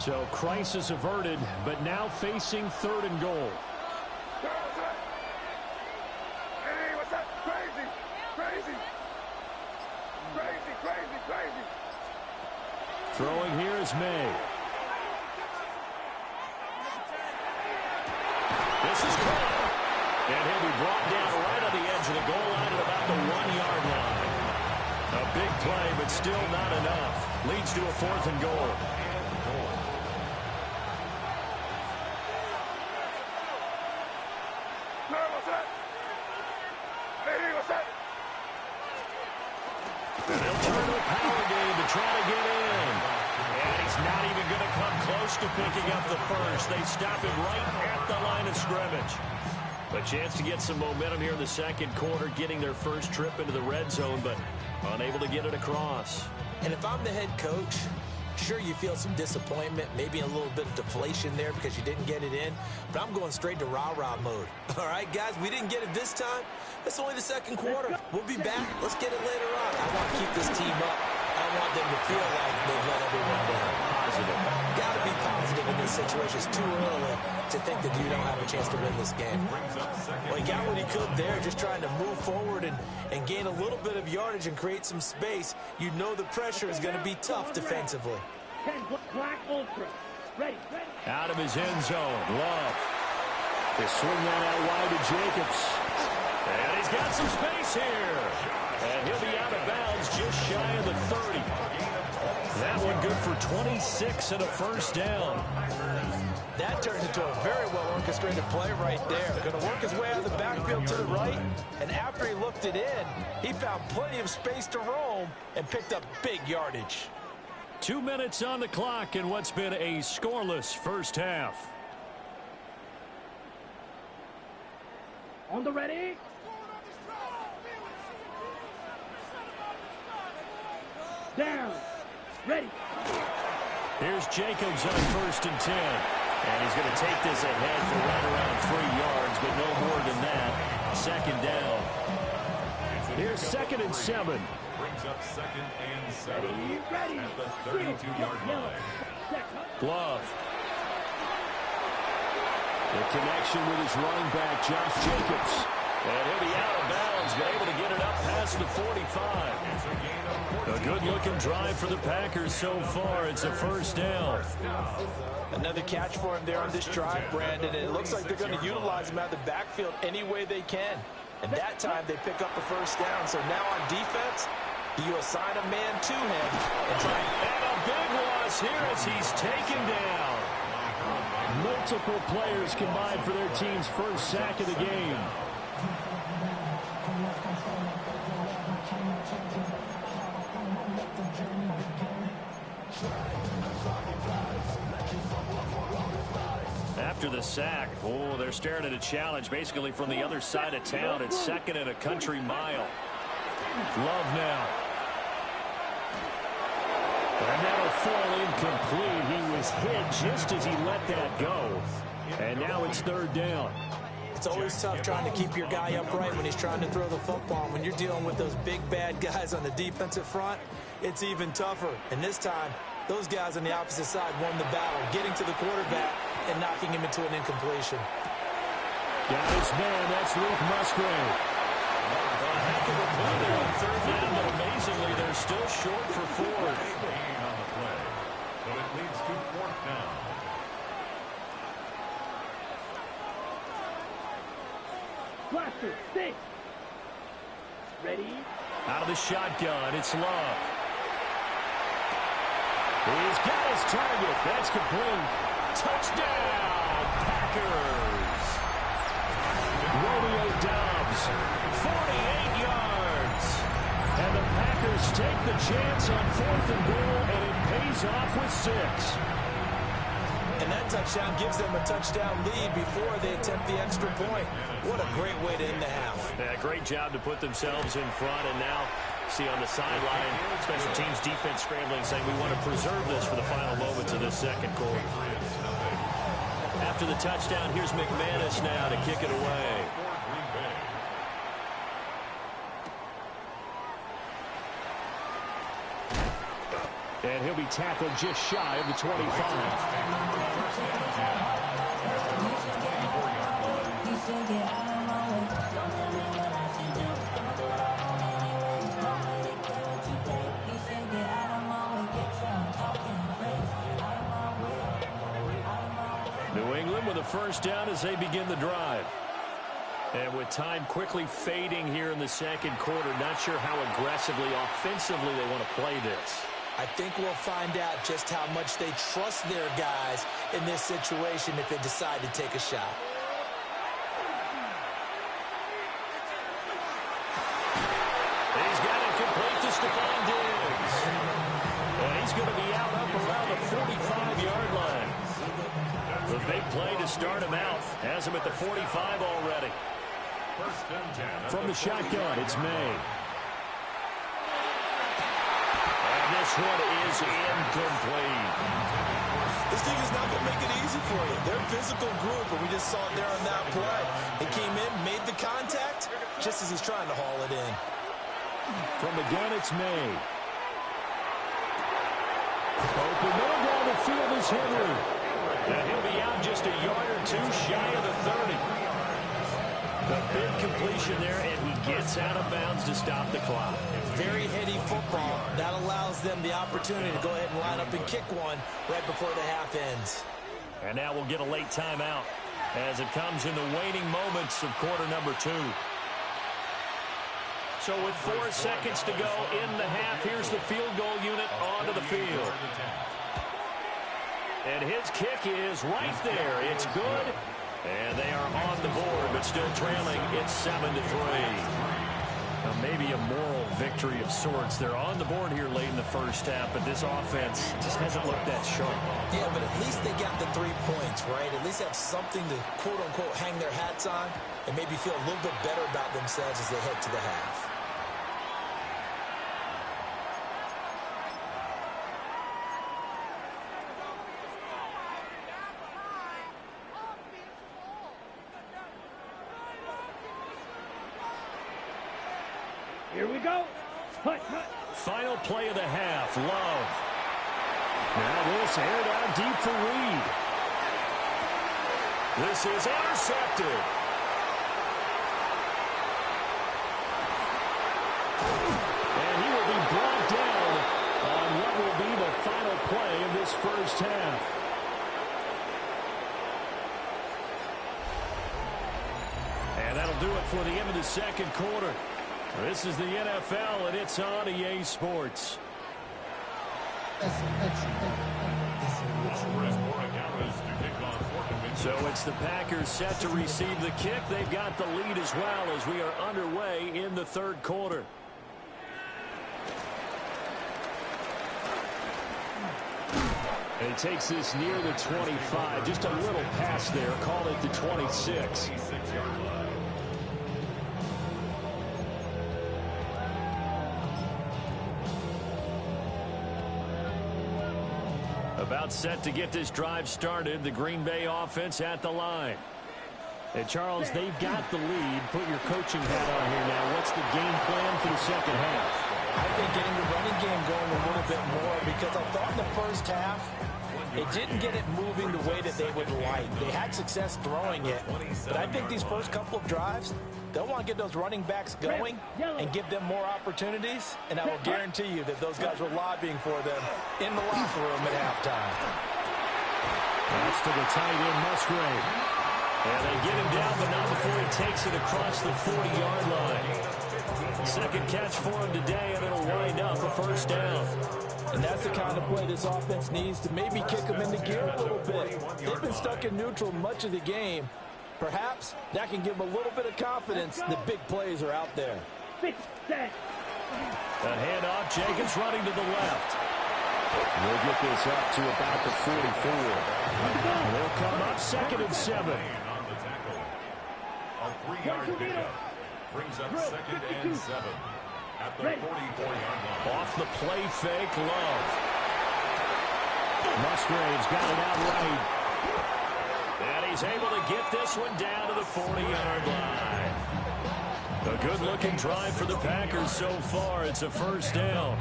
So crisis averted, but now facing 3rd and goal. Hey, what's up? Crazy, crazy, crazy, crazy, crazy. Throwing here is May. This is caught. And he'll be brought down right on the edge of the goal line at about the 1-yard line. A big play, but still not enough. Leads to a 4th and goal. And they'll turn to a power game to try to get in. And he's not even going to come close to picking up the first. They stop him right at the line of scrimmage. A chance to get some momentum here in the 2nd quarter, getting their first trip into the red zone, but unable to get it across. And if I'm the head coach, sure, you feel some disappointment, maybe a little bit of deflation there because you didn't get it in, but I'm going straight to rah-rah mode. All right, guys, we didn't get it this time. It's only the 2nd quarter. We'll be back. Let's get it later on. I want to keep this team up. I want them to feel like they've let everyone down. Positive. Got to be positive in this situation. It's too early to think that you don't have a chance to win this game. Well, he got what he could there, just trying to move forward and gain a little bit of yardage and create some space. You know the pressure is going to be tough defensively. Out of his end zone, Love. They swing that out wide to Jacobs. And he's got some space here. And he'll be out of bounds just shy of the 30. That one good for 26 and a first down. That turned into a very well-orchestrated play right there. Going to work his way out of the backfield to the right. And after he looked it in, he found plenty of space to roam and picked up big yardage. 2 minutes on the clock in what's been a scoreless first half. On the ready. Down. Ready. Here's Jacobs on 1st and 10. And he's going to take this ahead for right around 3 yards, but no more than that. 2nd down. Here's 2nd and 7. Brings up 2nd and 7 at the 32-yard line. Glove. The connection with his running back, Josh Jacobs. And he'll be out of bounds, but able to get it up past the 45. A good-looking drive for the Packers so far. It's a first down. Another catch for him there on this drive, Brandon, and it looks like they're going to utilize him out of the backfield any way they can. And that time they pick up the first down. So now on defense, you assign a man to him and try. And a big loss here as he's taken down. Multiple players combined for their team's first sack of the game. after the sack. Oh, they're staring at a challenge basically from the other side of town. It's second and a country mile. Love now. And that'll fall incomplete. He was hit just as he let that go. And now it's third down. It's always tough trying to keep your guy upright when he's trying to throw the football. When you're dealing with those big, bad guys on the defensive front, it's even tougher. And this time, those guys on the opposite side won the battle, getting to the quarterback and knocking him into an incompletion. Got his man. That's Luke Musgrave. A heck of a play there on third down, but amazingly, they're still short for fourth. On the play, but it leads to fourth down. Blaster, 6. Ready? Out of the shotgun, it's Love. He's got his target. That's complete. Touchdown, Packers. Romeo Doubs, 48 yards. And the Packers take the chance on 4th and goal, and it pays off with 6. And that touchdown gives them a touchdown lead before they attempt the extra point. What a great way to end the half. Yeah, great job to put themselves in front, and now see on the sideline, special teams defense scrambling, saying we want to preserve this for the final moments of this second quarter. After the touchdown, here's McManus now to kick it away. And he'll be tackled just shy of the 25. New England with a first down as they begin the drive. And with time quickly fading here in the second quarter, not sure how aggressively, offensively they want to play this. I think we'll find out just how much they trust their guys in this situation if they decide to take a shot. He's got it complete to Stephon Diggs. And he's going to be out up around the 45-yard line. The big play to start him out. Has him at the 45 already. From the shotgun, it's May. This one is incomplete. This team is not going to make it easy for you. They're a physical group, and we just saw it there on that play. He came in, made the contact, just as he's trying to haul it in. From the gun, it's May. Open middle down the field is Henry. And he'll be out just a yard or two shy of the 30. The big completion there, and he gets out of bounds to stop the clock. Very heady football. That allows them the opportunity to go ahead and line up and kick one right before the half ends. And now we'll get a late timeout as it comes in the waning moments of quarter number 2. So with 4 seconds to go in the half, here's the field goal unit onto the field. And his kick is right there. It's good. And they are on the board, but still trailing. It's 7-3. Now maybe a moral victory of sorts. They're on the board here late in the first half, but this offense just hasn't looked that sharp. Yeah, but at least they got the 3 points, right? At least have something to, quote-unquote, hang their hats on and maybe feel a little bit better about themselves as they head to the half. Here we go. Hut, hut. Final play of the half, Love. Now this aired out deep for Reed. This is intercepted. And he will be brought down on what will be the final play of this first half. And that'll do it for the end of the second quarter. This is the NFL, and it's on EA Sports. So it's the Packers set to receive the kick. They've got the lead as well as we are underway in the third quarter. And he takes this near the 25. Just a little pass there. Called it the 26. About set to get this drive started. The Green Bay offense at the line. And Charles, they've got the lead. Put your coaching hat on here now. What's the game plan for the second half? I think getting the running game going a little bit more, because I thought in the first half it didn't get it moving the way that they would like. They had success throwing it, but I think these first couple of drives, they'll want to get those running backs going and give them more opportunities, and I will guarantee you that those guys were lobbying for them in the locker room at halftime. That's to the tight end, Musgrave. And they get him down, but not before he takes it across the 40-yard line. Second catch for him today, and it'll wind up a first down. And that's the kind of play this offense needs to maybe kick them into gear a little bit. They've been stuck in neutral much of the game. Perhaps that can give them a little bit of confidence that big plays are out there. A handoff, Jacobs running to the left. We'll get this up to about the 44. They'll come up 2nd and 7. A 3-yard pickup brings up 2nd and 7 at the 44-yard line. Off the play fake, Love. Musgrave's got it out right. And he's able to get this one down to the 40-yard line. A good-looking drive for the Packers so far. It's a first down.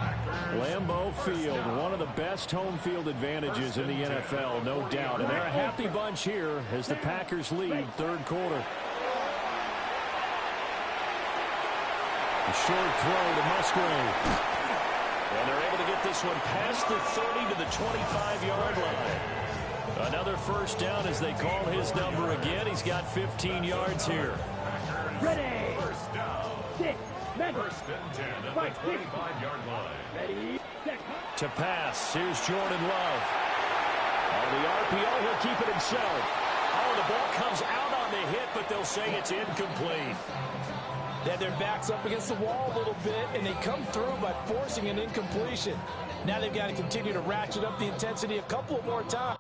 Lambeau Field, one of the best home field advantages in the NFL, no doubt. And they're a happy bunch here as the Packers lead third quarter. A short throw to Musgrave. And they're able to get this one past the 30 to the 25-yard line. Another first down as they call his number again. He's got 15 yards here. Ready. First down. First and 10 at the 25-yard line. Ready. To pass, here's Jordan Love. On the RPO, he'll keep it himself. Oh, the ball comes out on the hit, but they'll say it's incomplete. They had their backs up against the wall a little bit, and they come through by forcing an incompletion. Now they've got to continue to ratchet up the intensity a couple more times.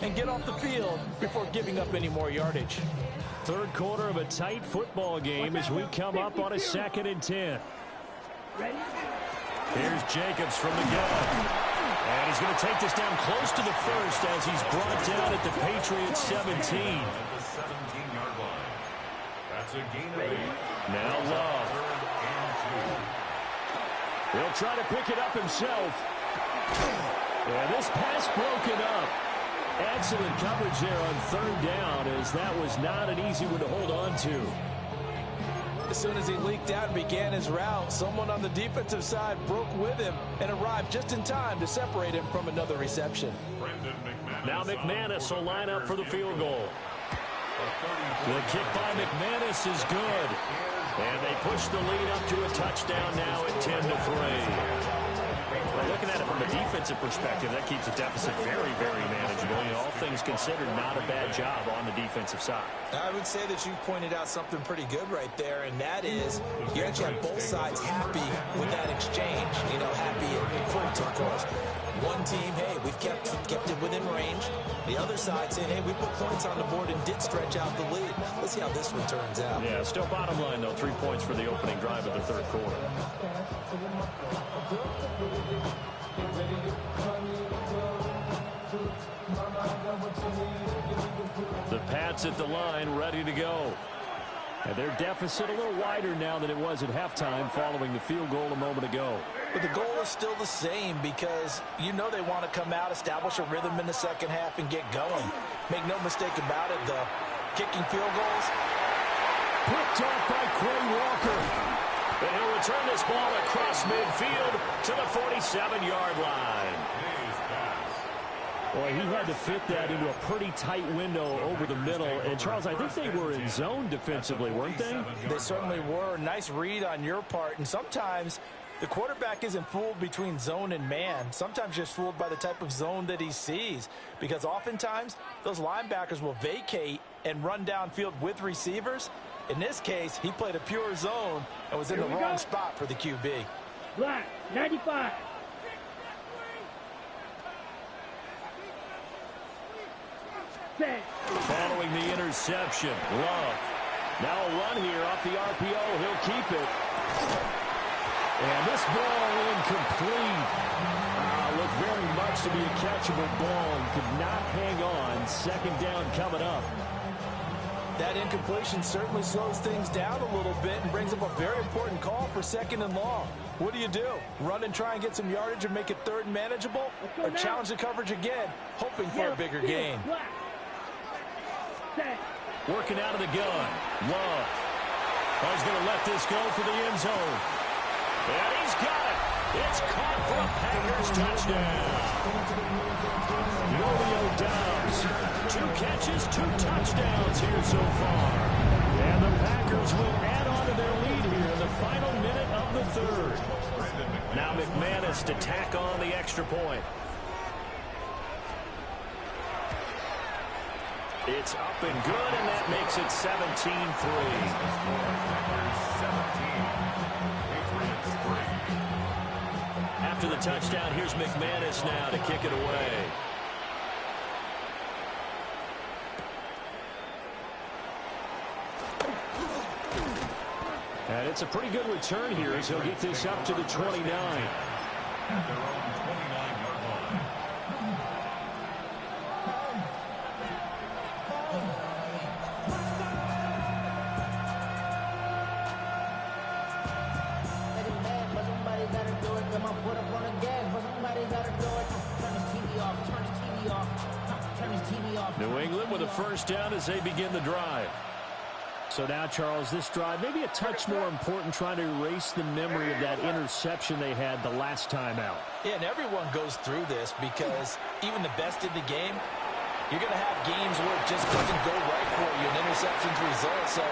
And get off the field before giving up any more yardage. Third quarter of a tight football game as we come up on a 2nd and 10. Here's Jacobs from the gun. And he's going to take this down close to the first as he's brought down at the Patriots 17. At the 17-yard line. That's a gain of 8. Now Love. He'll try to pick it up himself. And this pass broken up. Excellent coverage there on third down, as that was not an easy one to hold on to. As soon as he leaked out and began his route, someone on the defensive side broke with him and arrived just in time to separate him from another reception. Now McManus will line up for the field goal. The kick by McManus is good. And they push the lead up to a touchdown now at 10-3. Looking at it from a defensive perspective, that keeps the deficit very, very manageable. You know, all things considered, not a bad job on the defensive side. I would say that you've pointed out something pretty good right there, and that is you actually have both sides happy with that exchange. You know, happy and quotes, of course. One team, hey, we've kept it within range. The other side saying, hey, we put points on the board and did stretch out the lead. Let's see how this one turns out. Yeah, still bottom line, though, 3 points for the opening drive of the third quarter. The Pats at the line, ready to go. And their deficit a little wider now than it was at halftime following the field goal a moment ago. But the goal is still the same, because you know they want to come out, establish a rhythm in the second half, and get going. Make no mistake about it, though. Kicking field goals. Picked off by Quay Walker. And he'll return this ball across midfield to the 47-yard line. Boy, he had to fit that into a pretty tight window over the middle. And, Charles, I think they were in zone defensively, weren't they? They certainly were. Nice read on your part. And sometimes The quarterback isn't fooled between zone and man. Sometimes just fooled by the type of zone that he sees. Because oftentimes, those linebackers will vacate and run downfield with receivers. In this case, he played a pure zone and was in the wrong spot for the QB. Black, 95. Set. Following the interception, Love. Now a run here off the RPO. He'll keep it. And this ball incomplete. Looked very much to be a catchable ball. Could not hang on. Second down coming up. That incompletion certainly slows things down a little bit and brings up a very important call for second and long. What do? Run and try and get some yardage and make it third and manageable? Or challenge the coverage again, hoping for a bigger gain? Working out of the gun. Love. He's going to let this go for the end zone. And he's got it. It's caught for a Packers touchdown. Romeo Doubs. 2 catches, 2 touchdowns here so far. And the Packers will add on to their lead here in the final minute of the third. Now McManus to tack on the extra point. It's up and good, and that makes it 17-3. After the touchdown, here's McManus now to kick it away. And it's a pretty good return here as he'll get this up to the 29. At their own 29-yard line. New England with a first down as they begin the drive. So now, Charles, this drive maybe a touch more important, trying to erase the memory of that interception they had the last time out. Yeah, and everyone goes through this because even the best in the game, you're going to have games where it just doesn't go right for you, and interceptions result. So,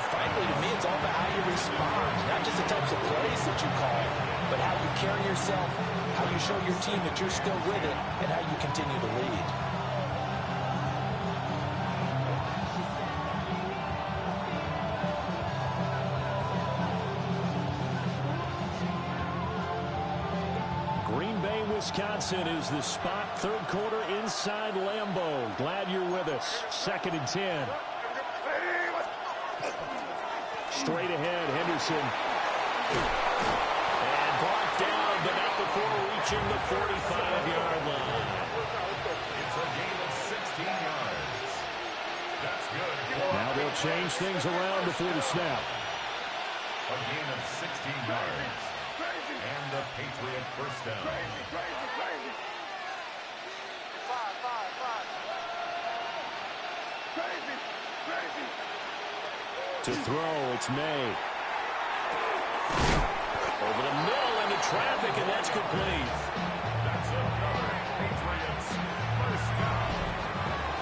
frankly, to me, it's all about how you respond, not just the types of plays that you call, but how you carry yourself, how you show your team that you're still with it, and how you continue to lead. Wisconsin is the spot. Third quarter inside Lambeau. Glad you're with us. 2nd and 10. Straight ahead, Henderson. And brought down, but not before reaching the 45-yard line. It's a gain of 16 yards. That's good. Now they'll change things around before the snap. A gain of 16 yards. And the Patriot first down. To throw, it's May. Over the middle into traffic, and that's complete. That's another Patriots first down.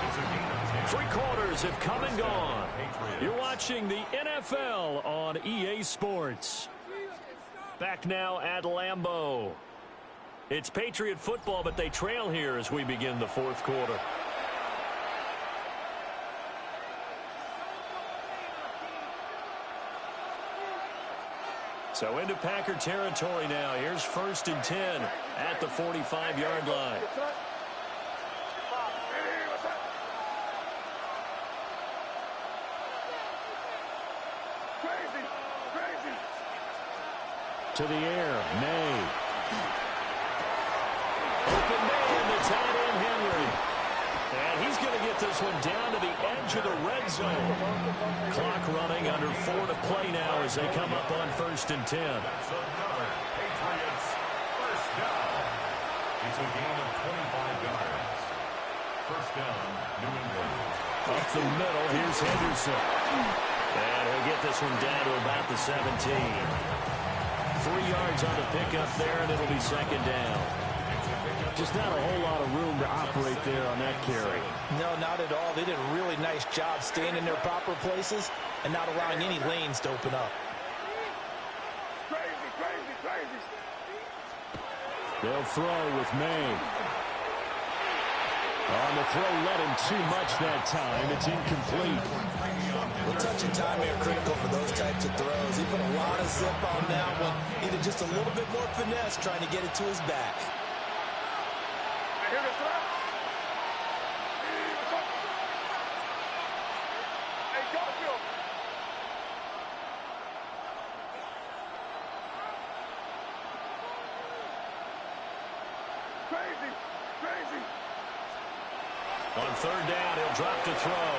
It's a gain of 10. 3 quarters have come and gone. You're watching the NFL on EA Sports. Back now at Lambeau. It's Patriot football, but they trail here as we begin the 4th quarter. So into Packer territory now. Here's 1st and 10 at the 45-yard line. To the air, May. Open man, the tight end, Henry. And he's going to get this one down to the edge of the red zone. Clock running, under 4 to play now as they come up on 1st and 10. That's another Patriots first down. It's a gain of 25 yards. First down, New England. Up the middle, here's Henderson. And he'll get this one down to about the 17. 3 yards on the pickup there, and it'll be 2nd down. Just not a whole lot of room to operate there on that carry. No, not at all. They did a really nice job staying in their proper places and not allowing any lanes to open up. Crazy. They'll throw with May. On the throw, let him too much that time. It's incomplete. Well, touch and time are critical for those types of throws. He put a lot of zip on that one. Needed just a little bit more finesse trying to get it to his back. On third down, he'll drop to throw.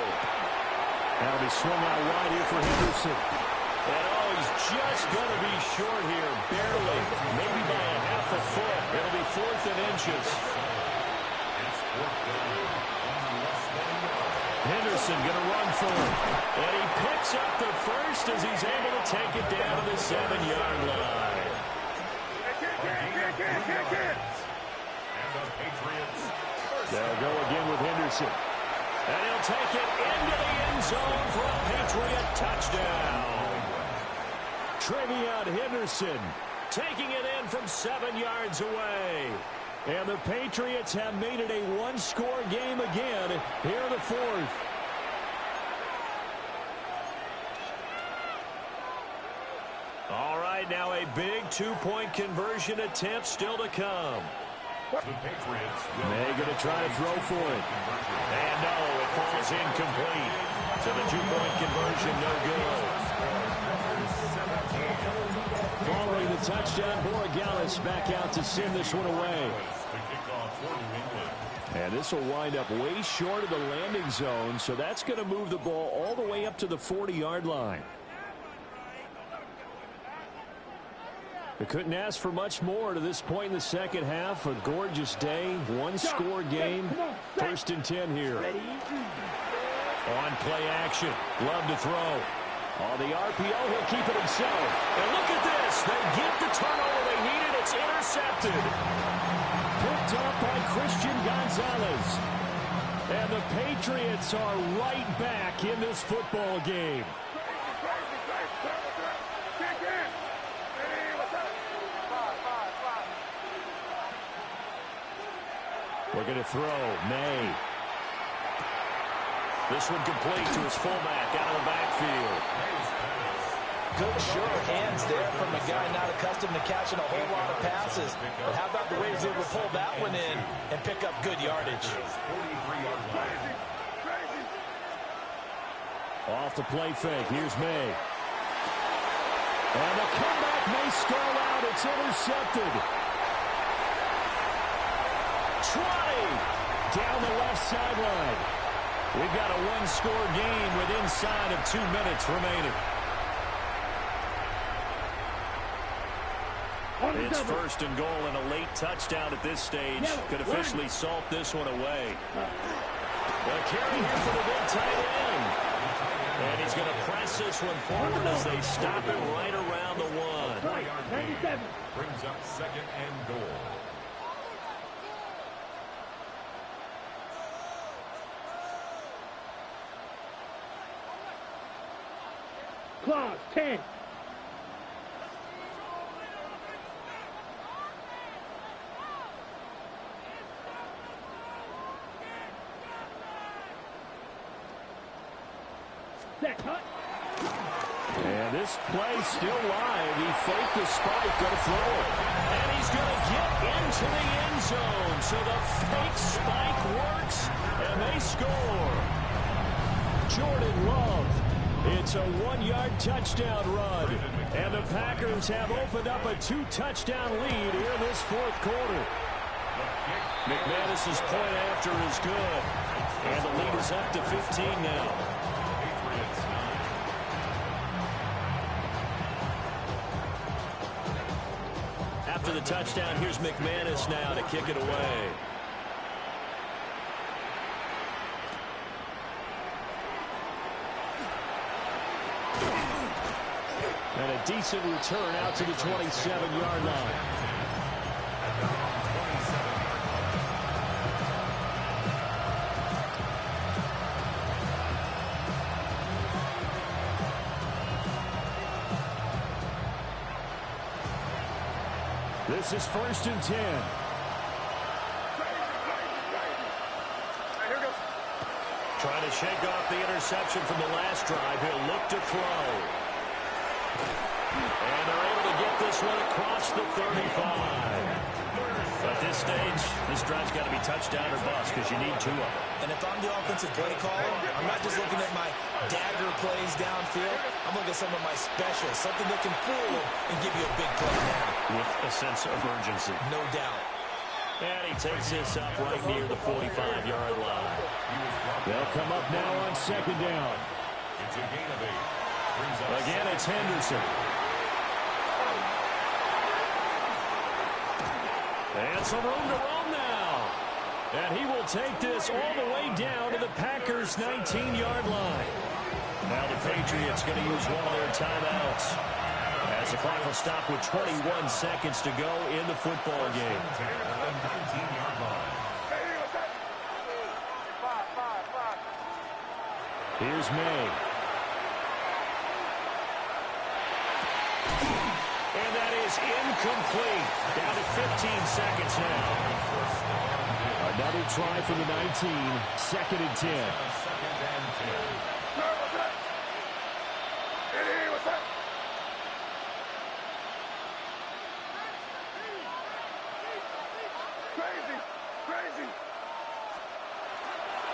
That'll be swung out wide here for Henderson. And he's just going to be short here, barely, maybe by a half a foot. It'll be 4th and inches. Henderson going to run for it. And he picks up the first as he's able to take it down to the 7-yard line. And the Patriots. They'll go again with Henderson. And he'll take it into the end zone for a Patriot touchdown. Trevion Henderson taking it in from 7 yards away. And the Patriots have made it a one-score game again here in the 4th. All right, now a big two-point conversion attempt still to come. May going to try to throw for it. And no, it falls incomplete. So the two-point conversion, no good. Following the touchdown, Borregales back out to send this one away. And this will wind up way short of the landing zone, so that's going to move the ball all the way up to the 40-yard line. They couldn't ask for much more to this point in the second half. A gorgeous day, one-score game. 1st and 10 here. On play action, Love to throw. On the RPO, he'll keep it himself. And look at this. They get the turnover they needed. It's intercepted. Picked up by Christian Gonzalez. And the Patriots are right back in this football game. Looking to throw, May. This one complete to his fullback out of the backfield. Good, sure hands there from a guy not accustomed to catching a whole lot of passes. But how about the way he was able to pull that one in and pick up good yardage? Off the play fake. Here's May. And the comeback may stall out. It's intercepted. 20 down the left sideline. We've got a one-score game with inside of 2 minutes remaining. It's 1st and goal, and a late touchdown at this stage could officially salt this one away. The carry here for the big tight end. And he's going to press this one forward as they stop it right around the 1. Brings up 2nd and goal. Clock, 10. And this play still live. He faked the spike, going to throw it. And he's going to get into the end zone. So the fake spike works, and they score. Jordan Love. It's a 1-yard touchdown run. And the Packers have opened up a 2-touchdown lead here in this 4th quarter. McManus's point after is good. And the lead is up to 15 now. After the touchdown, here's McManus now to kick it away. And a decent return out to the 27-yard line. This is 1st and 10. Trying to shake off the interception from the last drive. He'll look to throw. And they're able to get this one across the 35. At this stage, this drive's got to be touchdown or bust because you need 2 of them. And if I'm the offensive play caller, I'm not just looking at my dagger plays downfield. I'm looking at some of my specials, something that can fool them and give you a big play now. With a sense of urgency. No doubt. And he takes this up right near the 45-yard line. They'll come up now on 2nd down. It's a gain of 8. Again, it's Henderson. And some room to run now. And he will take this all the way down to the Packers' 19-yard line. Now the Patriots going to use one of their timeouts, as the clock will stop with 21 seconds to go in the football game. Here's May. And that is incomplete. Down to 15 seconds now. Another try from the 19. 2nd and 10.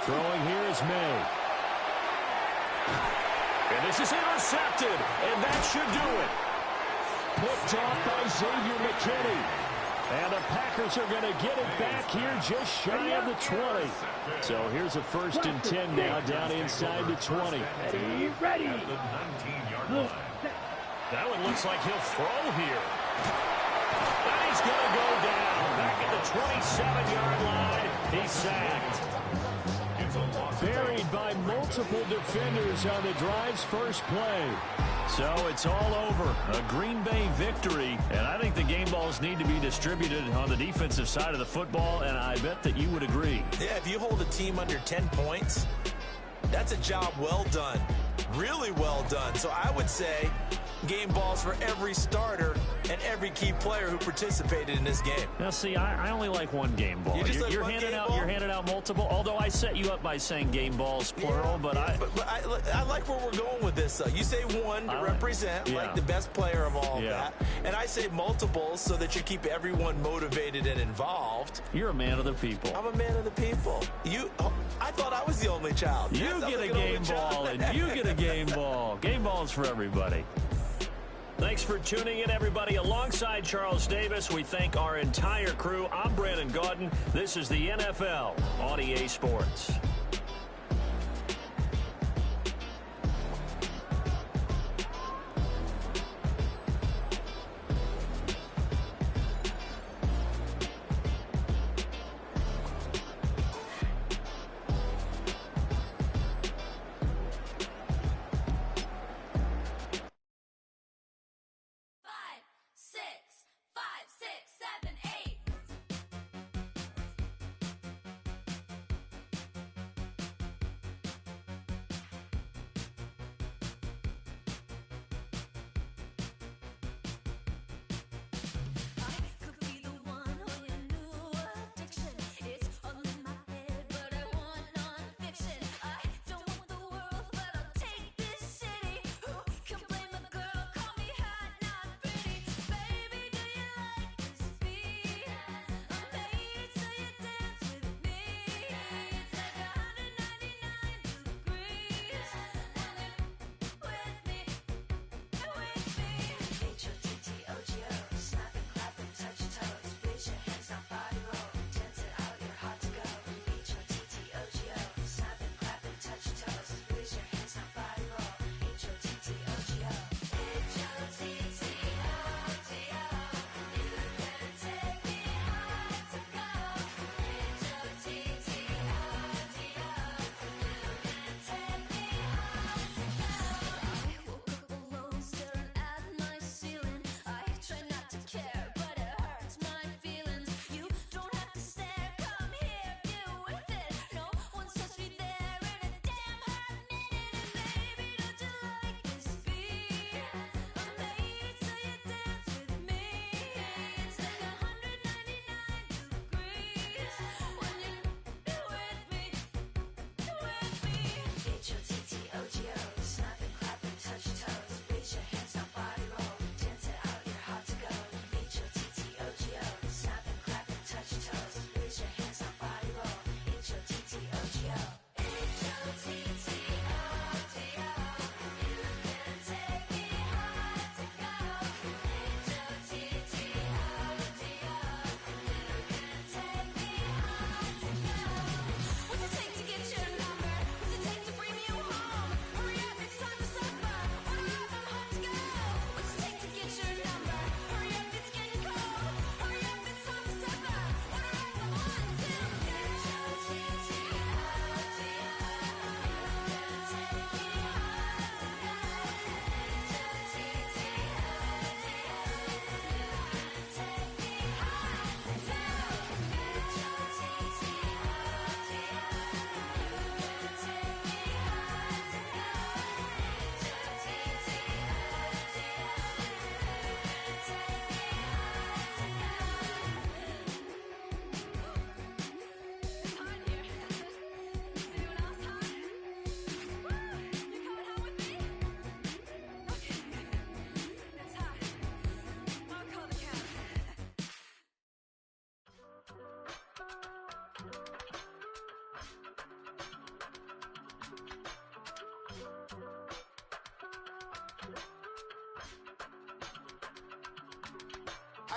Throwing here is May. And this is intercepted. And that should do it. Picked off by Xavier McKinney. And the Packers are going to get it back here just shy of the 20. So here's a 1st and 10 now down inside the 20. Ready. That one looks like he'll throw here. And he's going to go down. Back at the 27-yard line. He's sacked. Buried by multiple defenders on the drive's first play. So it's all over. A Green Bay victory. And I think the game balls need to be distributed on the defensive side of the football, and I bet that you would agree. Yeah, if you hold a team under 10 points, that's a job well done. Really well done. So I would say game balls for every starter and every key player who participated in this game. Now, see, I only like one game ball. You're handing out multiple. Although I set you up by saying game balls plural, but I like where we're going with this. You say one to represent like the best player of all of that, and I say multiples so that you keep everyone motivated and involved. You're a man of the people. I'm a man of the people. I thought I was the only child. You get a game ball, and you get a game ball. Game balls for everybody. Thanks for tuning in, everybody. Alongside Charles Davis, we thank our entire crew. I'm Brandon Gaudin. This is the NFL on EA Sports.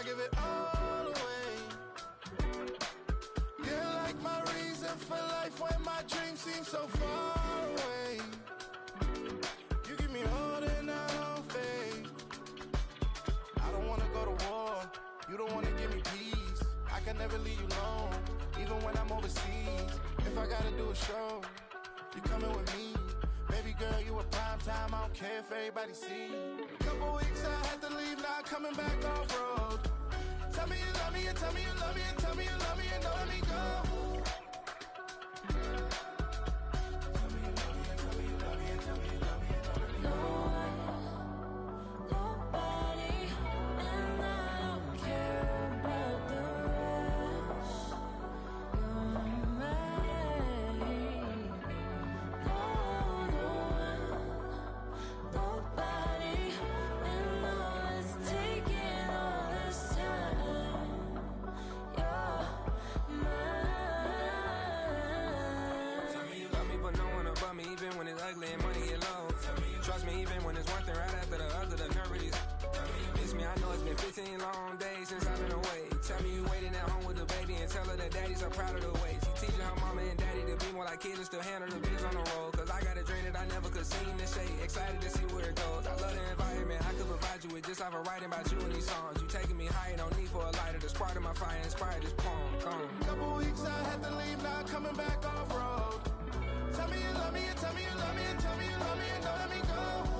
I give it all away. You're like my reason for life when my dreams seem so far away. You give me all that I don't fade. I don't wanna go to war. You don't wanna give me peace. I can never leave you alone, even when I'm overseas. If I gotta do a show, you coming with me. Baby girl, you a prime time. I don't care if everybody see. Couple weeks I had to leave, now I'm coming back off road. Tell me you love me, and tell me you love me, and tell me you love me, and don't let me go. Trust me, even when it's one thing right after the other, the nerve is. Miss me, I know it's been 15 long days since I've been away. Tell me you waiting at home with the baby and tell her that daddy's so proud of the way. She teaching her mama and daddy to be more like kids and still handle the biz on the road. Cause I got a dream that I never could sing and say. Excited to see where it goes. I love the environment. I could provide you with just off of writing about you in these songs. You taking me higher, no need for a lighter. The spark of my fire inspired this poem. Gone. Couple weeks I had to leave, now I'm coming back off road. Tell me you love me, and tell me you love me, and tell me you love me, and don't let me go.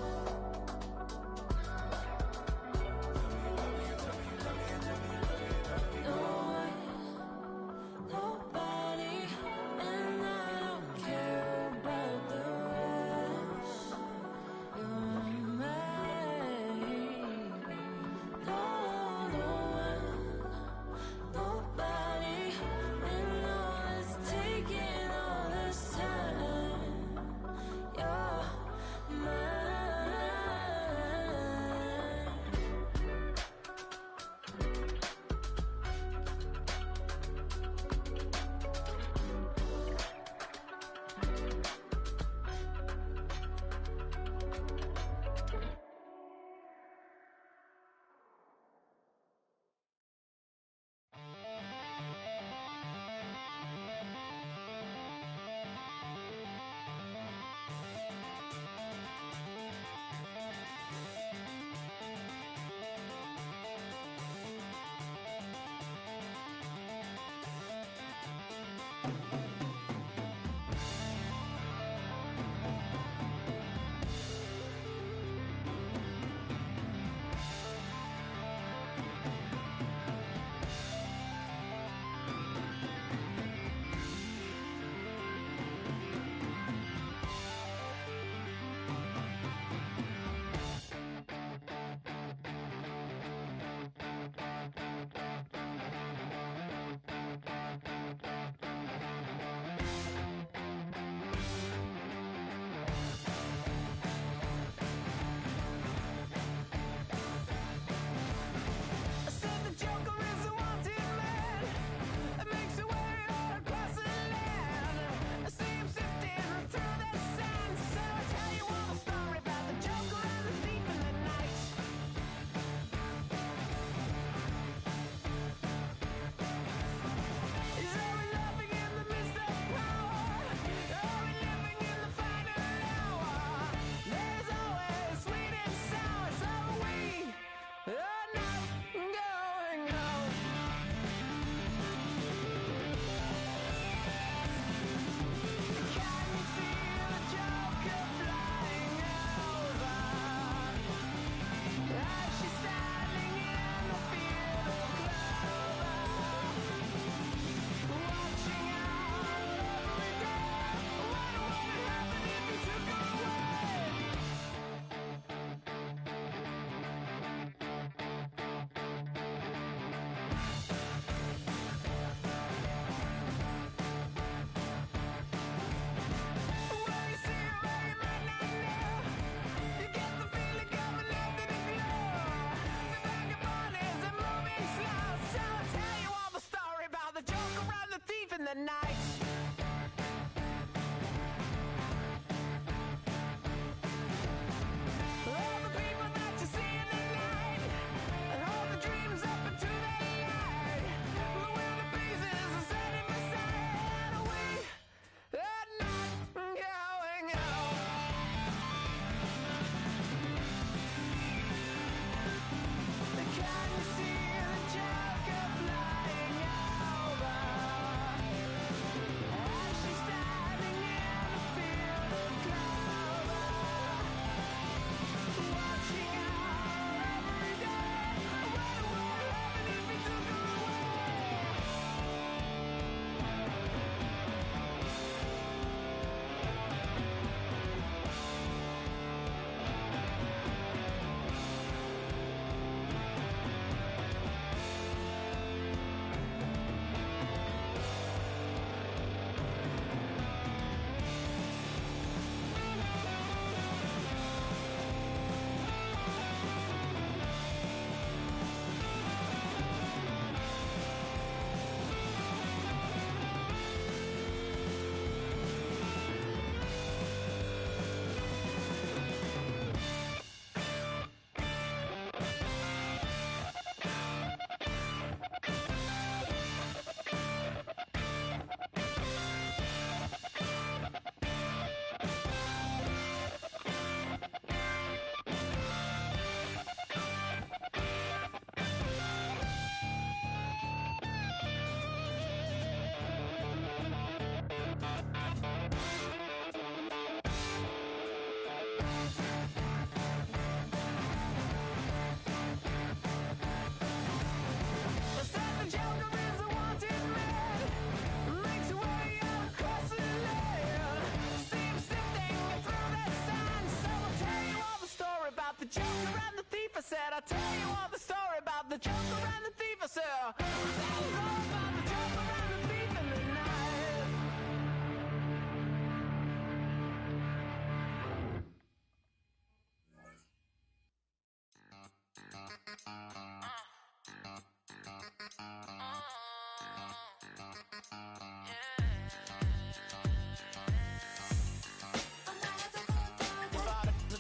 said, I'll tell you all the story about the joker and the thief. I said, that was all about the joker and the thief in the night.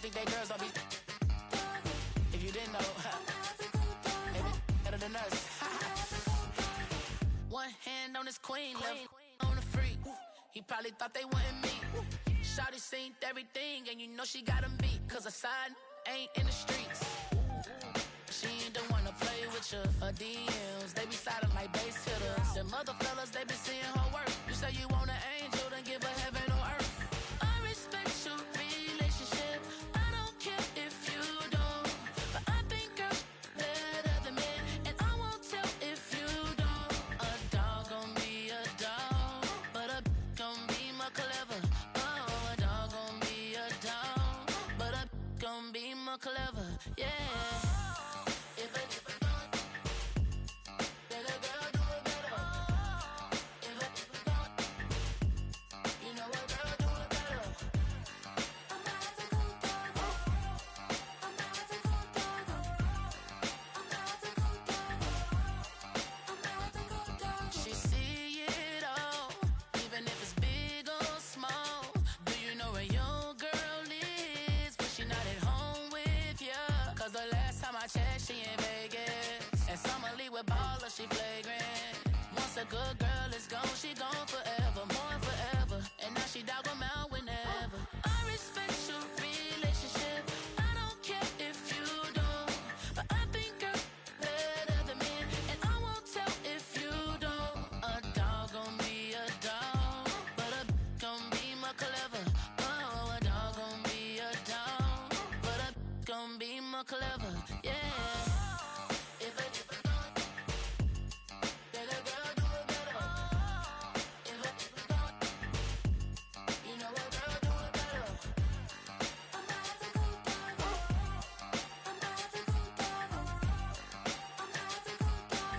Think they girls don't be. If you didn't know, maybe better than us. One hand on his queen, left on the freak. He probably thought they wanted me. Shawty seen everything, and you know she got him beat. Cause a side ain't in the streets. She ain't the one to play with you. Her DMs, they be sliding like base hitters. Them other fellas, they be seeing her work. You say you want an angel, then give her heaven on earth. I respect your relationship. Clever, yeah. If a don't, then a girl do it better. If a don't, you know a girl do it better. I'm not the good dog. I'm not the good dog. I'm not the good dog. I'm not the good dog. She see it all, even if it's big or small. Do you know where your girl is? But she not at home. Cause the last time I checked, she in Vegas. And Summer Lee with baller, she flagrant. Once a good girl is gone, she gone forever, more forever. And now she dog 'em out whenever. I respect your relationship. I don't care if you don't. But I think you're better than me. And I won't tell if you don't. A dog gon' be a dog. But a gon' be more clever. Oh, a dog gon' be a dog. But a gon' be more clever, yeah. If a don't, then a girl do it better. If a don't, you know a girl do it better. I'm not the good dog. I'm not the good dog. I'm not the good dog. I'm not the good dog.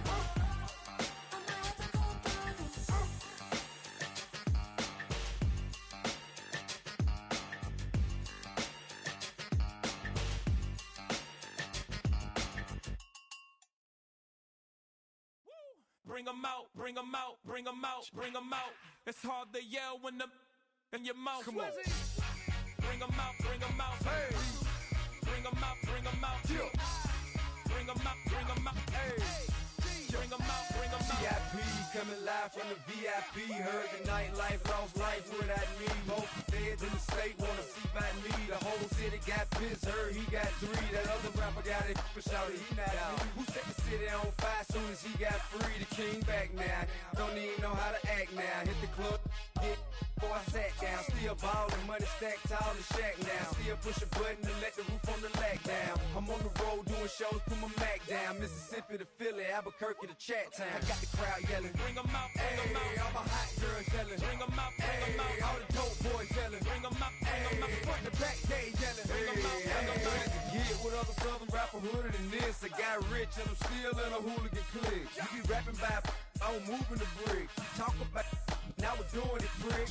Bring 'em out, bring 'em out, bring 'em out, bring 'em out. It's hard to yell when the in your mouth. Come on. Bring 'em out, bring 'em out. Hey. Bring 'em out, bring 'em out. Yeah. Bring 'em out, bring 'em out. Hey. Bring 'em out, bring 'em out. VIP coming live from the VIP. Heard the nightlife, lost life without me. Most feds in the state wanna see by me. The whole city got pissed, heard he got 3. That other rapper got it, but shouted he not out. Who set the city on fire soon as he got free? The king back now, don't even know how to act now. Hit the club, get before I sat down. Still ballin', money stacked tall in shack now. Still push a button and let the roof on the lag down. I'm on the road doing shows, put my Mac down. Mississippi to Philly, Albuquerque to Chat Town. I got the crowd yelling, bring 'em out, bring 'em out. All my hot girls yelling, bring 'em out, bring 'em out. All the dope boys yelling, bring 'em out, bring 'em out. Front the back, they yelling, bring 'em out, bring 'em out. To get with other southern rapper hooded than this. I got rich and I'm still in a hooligan clique. You be rapping by, I'm moving the bricks. You talk about, now we're doing it, prick.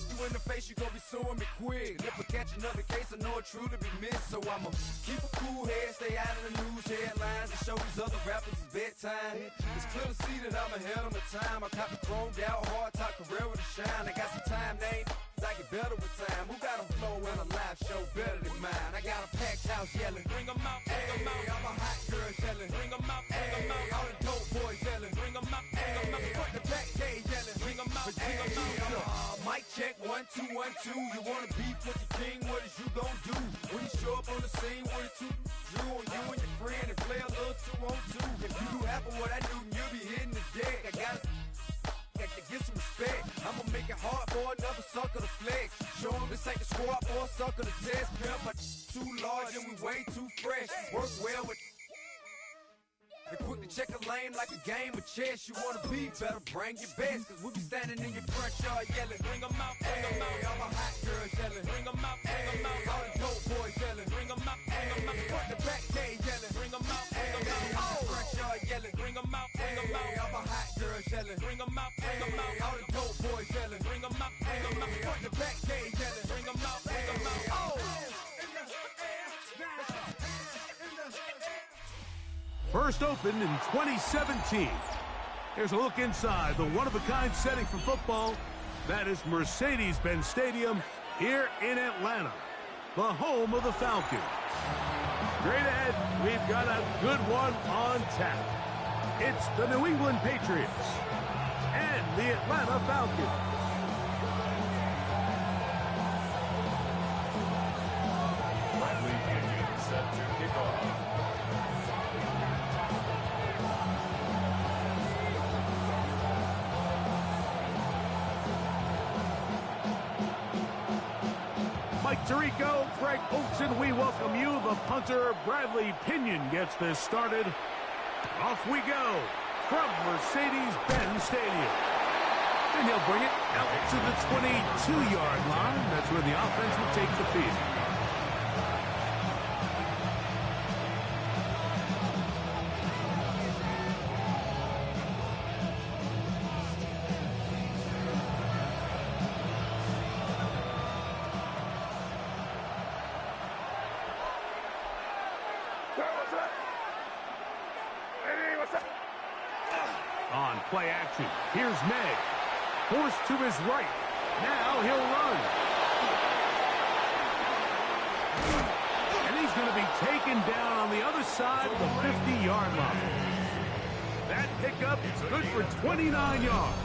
You in the face, you gon' be suing me quick. If I catch another case, I know it truly be missed. So I'ma keep a cool head, stay out of the news headlines, and show these other rappers it's bedtime. It's clear to see that I'm ahead of my time. I caught the chromed out, hard top career with a shine. I got some time, they ain't I get better with time. Who got a flow and a live show better than mine? I got a packed house yelling, bring 'em out, bring 'em out. All my hot girls yelling, bring 'em out, bring 'em out. All the dope boys yelling, bring 'em out, bring 'em out. Front the back, they yelling, bring 'em out, bring 'em out. Mic check, 1 2 1 2. You wanna beef with the king? What is you gon' do when you show up on the scene with a 2 Drew on you and your friend and play a little 2 on 2? If you do half of what I do, you'll be hitting the deck. I gotta get some respect. I'ma make it hard for another sucker to flex. Show 'em this ain't the squad for a sucker to test. Pimp, but too large and we way too fresh. Work well with. They quick to check a lane like a game of chess. You wanna be better, bring your best. Cause we be standing in your front yard yelling, bring 'em out, bring 'em out. All my hot girls yelling, bring 'em out, bring 'em out. All the dope boys yelling, bring 'em out, bring 'em out. Front the back, they yelling, First opened in 2017. Here's a look inside the one-of-a-kind setting for football. That is Mercedes-Benz Stadium here in Atlanta, the home of the Falcons. Straight ahead, we've got a good one on tap. It's the New England Patriots and the Atlanta Falcons. Set to kick off. Mike Tirico, Greg Olson, we welcome you. The punter, Bradley Pinion, gets this started. Off we go from Mercedes-Benz Stadium. And he'll bring it out to the 22-yard line. That's where the offense will take the field. On play action, here's May. Forced to his right. Now he'll run. And he's going to be taken down on the other side of the 50-yard line. That pickup is good for 29 yards.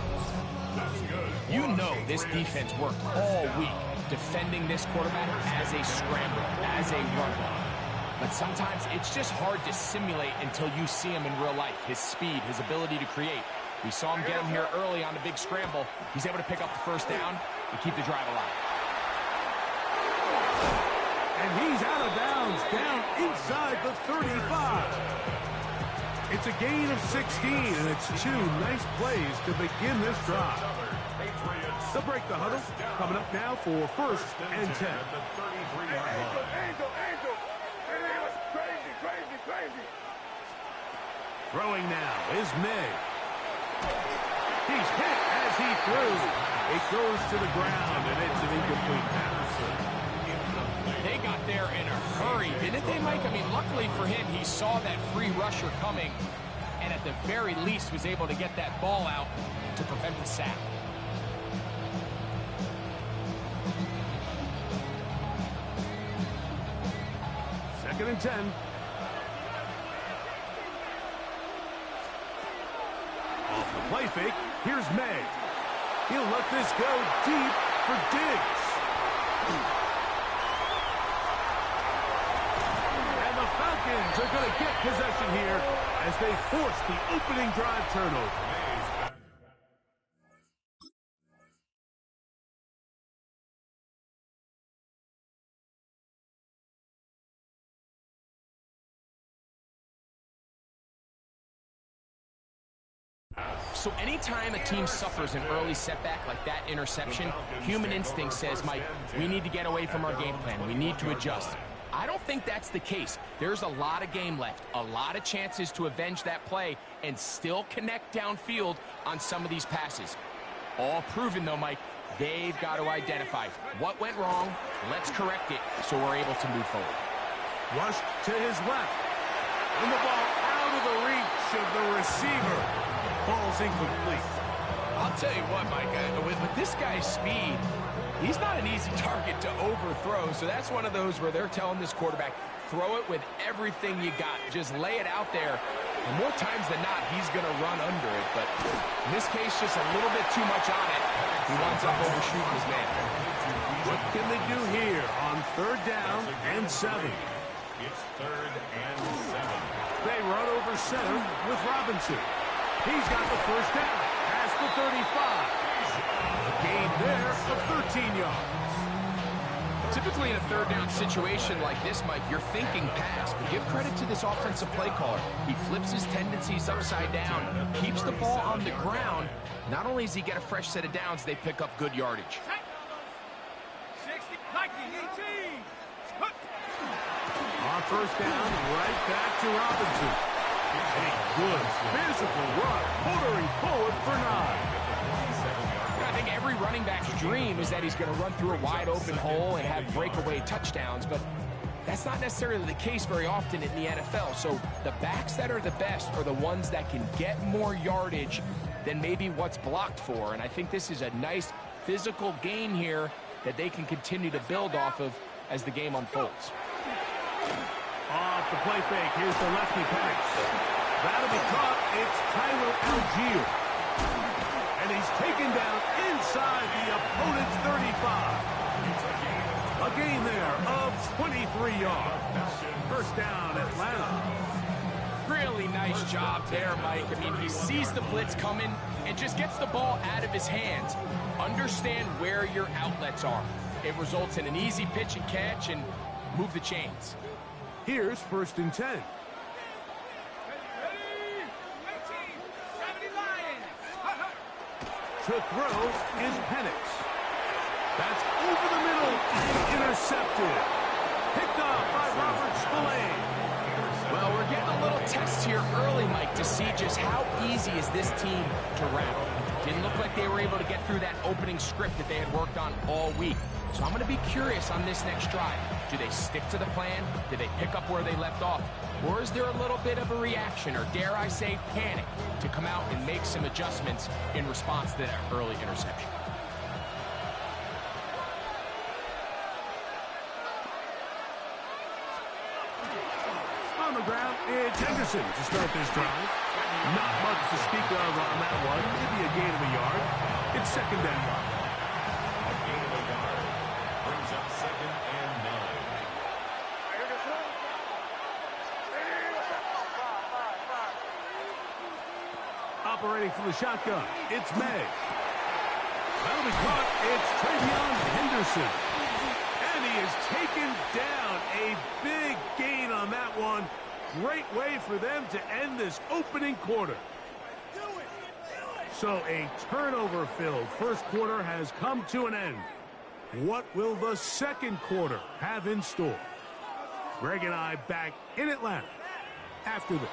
You know this defense worked all week defending this quarterback as a scrambler, as a runner. But sometimes it's just hard to simulate until you see him in real life. His speed, his ability to create. We saw him get him here early on the big scramble. He's able to pick up the first down and keep the drive alive. And he's out of bounds, down inside the 35. It's a gain of 16, and it's two nice plays to begin this drive. They'll break the huddle. Coming up now for first and 10. Throwing now is May. He's hit as he threw. It goes to the ground, and it's an incomplete pass. They got there in a hurry, didn't they, Mike? I mean, luckily for him, he saw that free rusher coming, and at the very least was able to get that ball out to prevent the sack. Second and 10. Off the play fake, here's May. He'll let this go deep for Diggs. And the Falcons are going to get possession here as they force the opening drive turnover. So anytime a team suffers an early setback like that interception, human instinct says, Mike, we need to get away from our game plan. We need to adjust. I don't think that's the case. There's a lot of game left, a lot of chances to avenge that play and still connect downfield on some of these passes. All proven, though, Mike, they've got to identify what went wrong, let's correct it so we're able to move forward. Rushed to his left. And the ball out of the reach of the receiver. Ball's incomplete. I'll tell you what, Mike, with this guy's speed, he's not an easy target to overthrow, so that's one of those where they're telling this quarterback, throw it with everything you got. Just lay it out there. And more times than not, he's going to run under it, but in this case, just a little bit too much on it. He winds up overshooting his man. What can they do here on third down and 7? It's third and 7. They run over center with Robinson. He's got the first down past the 35. A gain there of 13 yards. Typically in a third down situation like this, Mike, you're thinking pass, but give credit to this offensive play caller. He flips his tendencies upside down, keeps the ball on the ground. Not only does he get a fresh set of downs, they pick up good yardage. 60, 90, 18. On first down, right back to Robinson. A good physical run, motoring forward for 9. I think every running back's dream is that he's going to run through a wide open hole and have breakaway touchdowns, but That's not necessarily the case very often in the NFL. So the backs that are the best are the ones that can get more yardage than maybe what's blocked for. And I think this is a nice physical gain here that they can continue to build off of as the game unfolds. Off the play fake, here's the lefty Penix. That'll be caught. It's Tyler Algier. And he's taken down inside the opponent's 35. A gain there of 23 yards. First down, Atlanta. Really nice job there, Mike. I mean, he sees the blitz coming and just gets the ball out of his hands. Understand where your outlets are. It results in an easy pitch and catch and move the chains. Here's 1st and 10. To throw is Penix. That's over the middle and intercepted. Picked off by Robert Spillane. Well, we're getting a little test here early, Mike, to see just how easy is this team to rattle. Didn't look like they were able to get through that opening script that they had worked on all week. So I'm going to be curious on this next drive. Do they stick to the plan? Do they pick up where they left off? Or is there a little bit of a reaction, or dare I say panic, to come out and make some adjustments in response to that early interception? On the ground, it's Henderson to start this drive. Not much to speak of on that one. Maybe a gain of a yard. It's 2nd down. A gain of a yard brings up 2nd and 9. Operating from the shotgun, it's May. That'll be caught. It's Travion Henderson. And he is taken down. A big gain on that one. Great way for them to end this opening quarter. So a turnover-filled first quarter has come to an end. What will the second quarter have in store? Greg and I back in Atlanta after this.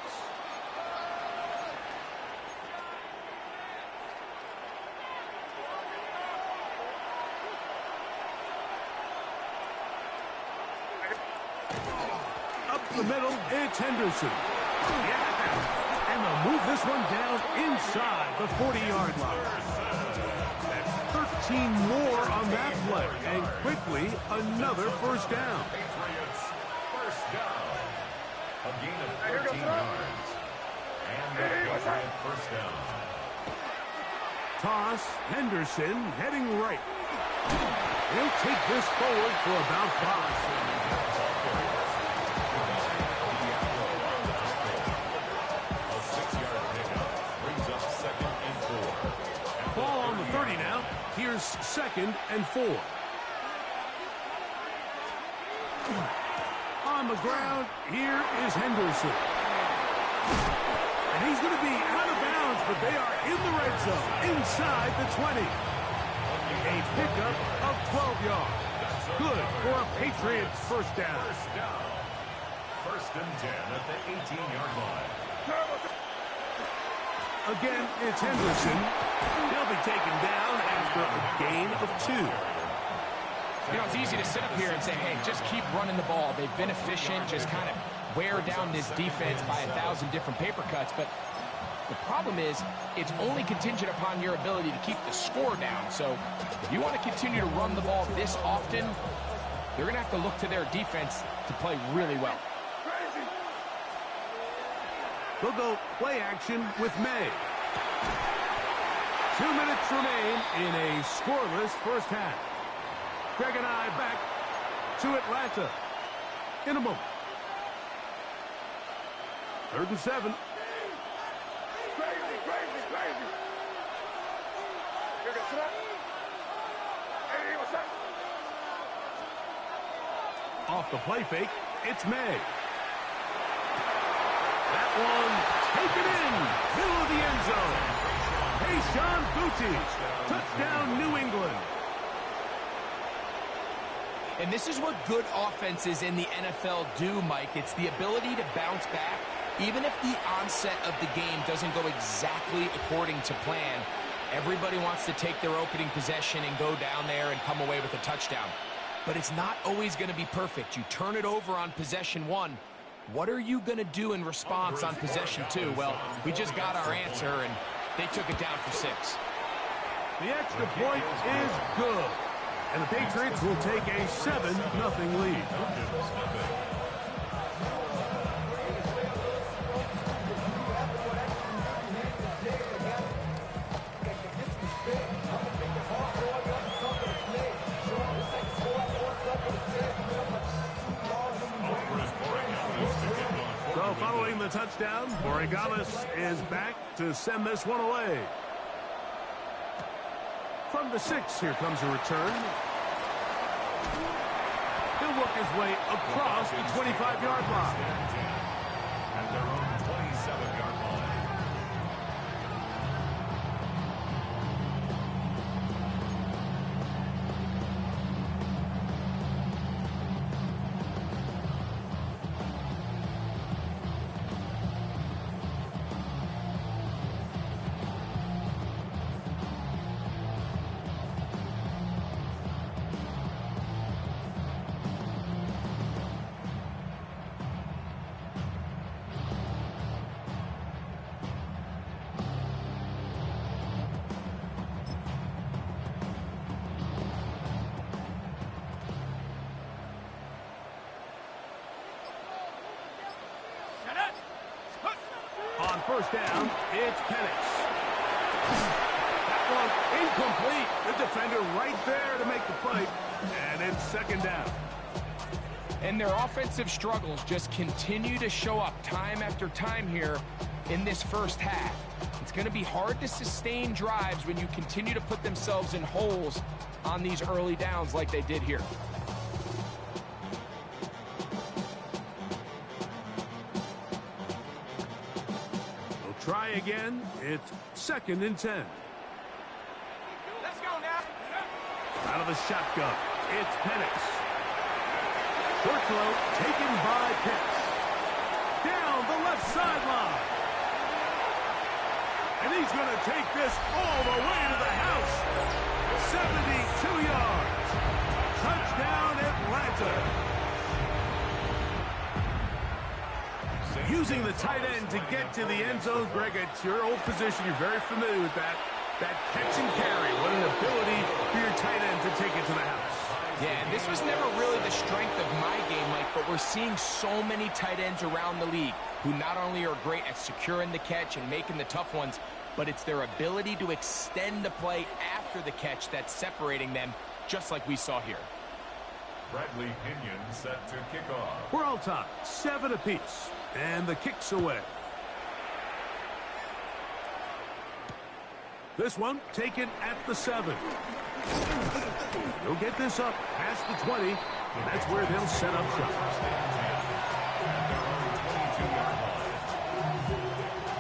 The middle, it's Henderson. Yeah. And they'll move this one down inside the 40-yard line. That's 13 more on that play. And quickly, another first down. Patriots, first down. A gain of 13 yards. And a Patriot first down. Toss, Henderson heading right. He'll take this forward for about 5. Ball on the 30 now. Here's 2nd and 4. On the ground, here is Henderson. And he's going to be out of bounds, but they are in the red zone, inside the 20. A pickup of 12 yards. Good for a Patriots first down. First and 10 at the 18-yard line. Again, it's Henderson. He'll be taken down after a gain of 2. You know, it's easy to sit up here and say, hey, just keep running the ball. They've been efficient, just kind of wear down this defense by 1,000 different paper cuts. But the problem is, it's only contingent upon your ability to keep the score down. So if you want to continue to run the ball this often, they're going to have to look to their defense to play really well. They'll go play action with May. 2 minutes remain in a scoreless first half. Greg and I back to Atlanta in a moment. 3rd and 7. Off the play fake, it's May. That one taken in, middle of the end zone. Tayshaun Boutte, touchdown New England. And this is what good offenses in the NFL do, Mike. It's the ability to bounce back, even if the onset of the game doesn't go exactly according to plan. Everybody wants to take their opening possession and go down there and come away with a touchdown. but it's not always going to be perfect. You turn it over on possession 1. What are you going to do in response on possession 2? Well, we just got our answer, and they took it down for 6. The extra point is good, and the Patriots will take a 7-0 lead. So following the touchdown, Borregales is back to send this one away. From the 6, here comes a return. He'll work his way across the 25-yard line. At their own 27-yard line. On first down, it's Penix. That one incomplete. The defender right there to make the play. And it's second down. And their offensive struggles just continue to show up time after time here in this first half. It's going to be hard to sustain drives when you continue to put themselves in holes on these early downs like they did here. Try again. It's 2nd and 10. Let's go now. Out of the shotgun, it's Penix. Short throw taken by Pitts. Down the left sideline. And he's going to take this all the way to the house. 72 yards. Touchdown, Atlanta. Using the tight end to get to the end zone, Greg, it's your old position. You're very familiar with that. That catch and carry. What an ability for your tight end to take it to the house. Yeah, and this was never really the strength of my game, Mike, but we're seeing so many tight ends around the league who not only are great at securing the catch and making the tough ones, but it's their ability to extend the play after the catch that's separating them, just like we saw here. Bradley Pinion set to kick off. We're all tied, 7 apiece, and the kick's away. This one taken at the 7. They'll get this up past the 20, and that's where they'll set up shop.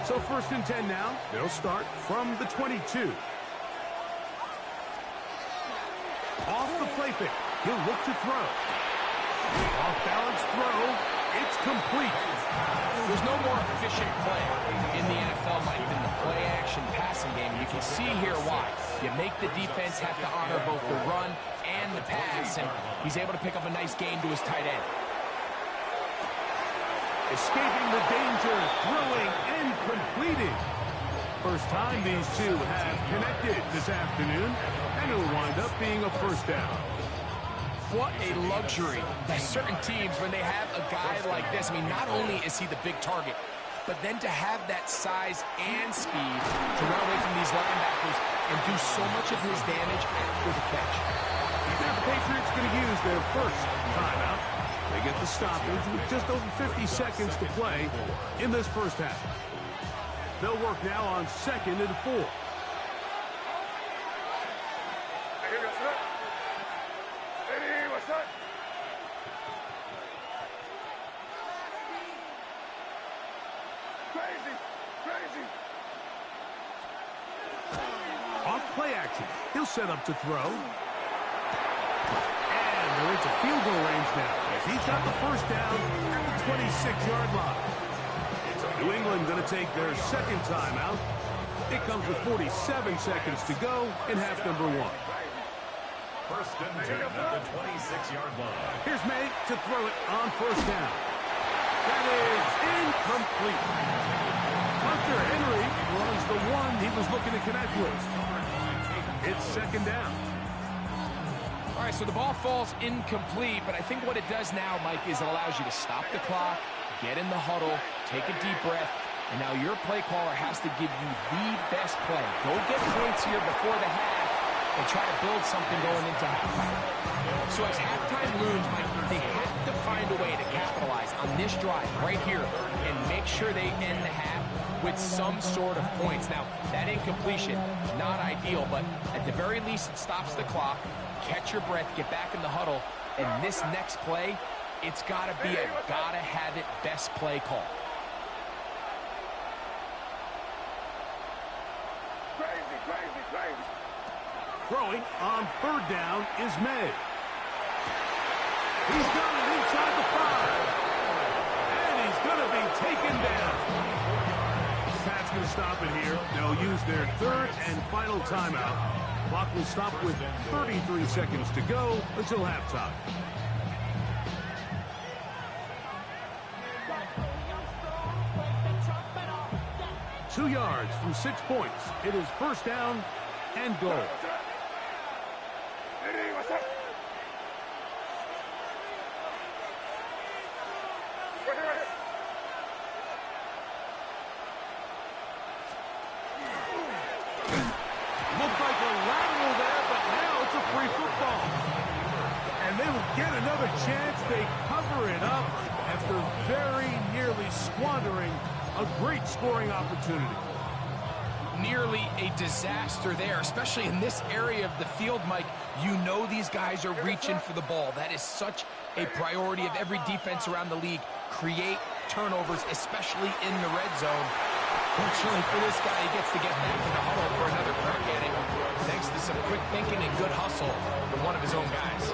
So 1st and 10 now. They'll start from the 22. Off the play fake. He'll look to throw. Off-balance throw. It's complete. There's no more efficient play in the NFL, Mike, than the play-action passing game. You can see here why. You make the defense have to honor both the run and the pass, and he's able to pick up a nice gain to his tight end. Escaping the danger, throwing, and completing. First time these two have connected this afternoon, and it'll wind up being a first down. What a luxury that certain teams, when they have a guy like this, I mean, not only is he the big target, but then to have that size and speed to run away from these linebackers and do so much of his damage after the catch. Now the Patriots going to use their first timeout. They get the stoppage with just over 50 seconds to play in this first half. They'll work now on 2nd and 4. Play action. He'll set up to throw. And they're into field goal range now as he's got the first down at the 26-yard line. New England going to take their second timeout. It comes with 47 seconds to go in half number 1. First and 10 at the 26-yard line. Here's May to throw it on first down. That is incomplete. Hunter Henry was the one he was looking to connect with. It's second down. All right, so the ball falls incomplete, but I think what it does now, Mike, is it allows you to stop the clock, get in the huddle, take a deep breath, and now your play caller has to give you the best play. Don't get points here before the half and try to build something going into halftime. So as halftime looms, Mike, they have to find a way to capitalize on this drive right here and make sure they end the half with some sort of points. Now, that incompletion, not ideal, but at the very least it stops the clock. Catch your breath, get back in the huddle, and this next play, it's got to be a gotta-have-it best play call. Crazy. Throwing on third down is May. He's got it inside the 5. And he's going to be taken down. Pat's going to stop it here. They'll use their third and final timeout. Clock will stop with 33 seconds to go until halftime. Two yards from 6 points. It is first down and goal. What's up? Right here. Looked like a lateral there, but now it's a free football. And they will get another chance. They cover it up after very nearly squandering a great scoring opportunity. Nearly a disaster there, especially in this area of the field, Mike. You know these guys are reaching for the ball. That is such a priority of every defense around the league. Create turnovers, especially in the red zone. Fortunately for this guy, he gets to get back in the huddle for another crack at it, thanks to some quick thinking and good hustle from one of his own guys.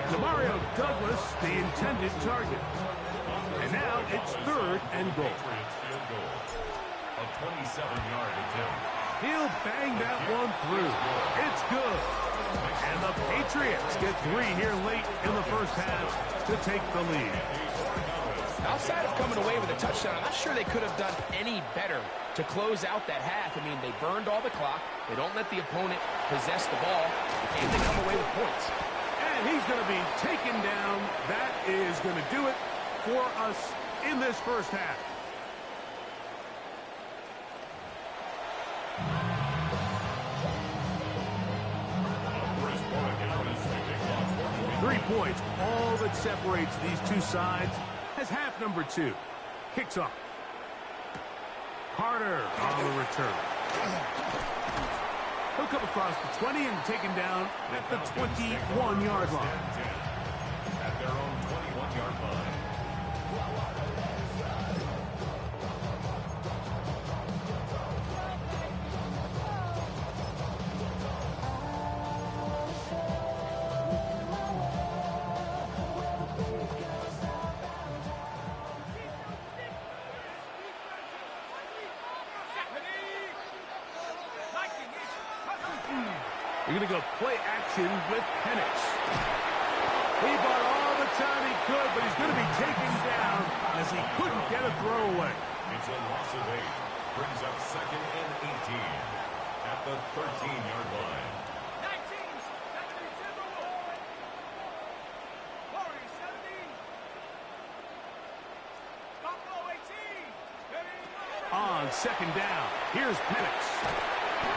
Demario Douglas, the intended target. And now it's third and goal. A 27-yard attempt. He'll bang that one through. It's good. And the Patriots get 3 here late in the first half to take the lead. Outside of coming away with a touchdown, I'm not sure they could have done any better to close out that half. I mean, they burned all the clock. They don't let the opponent possess the ball, and they come away with points. And he's going to be taken down. That is going to do it for us in this first half. Three points, all that separates these two sides as half number 2 kicks off. Carter on the return. He'll come across the 20 and taken down at the 21-yard line. At their own 21-yard line. We're going to go play action with Penix. He bought all the time he could, but he's going to be taken down as he couldn't get a throwaway. It's a loss of 8. Brings up second and 18 at the 13-yard line. On second down, here's Penix.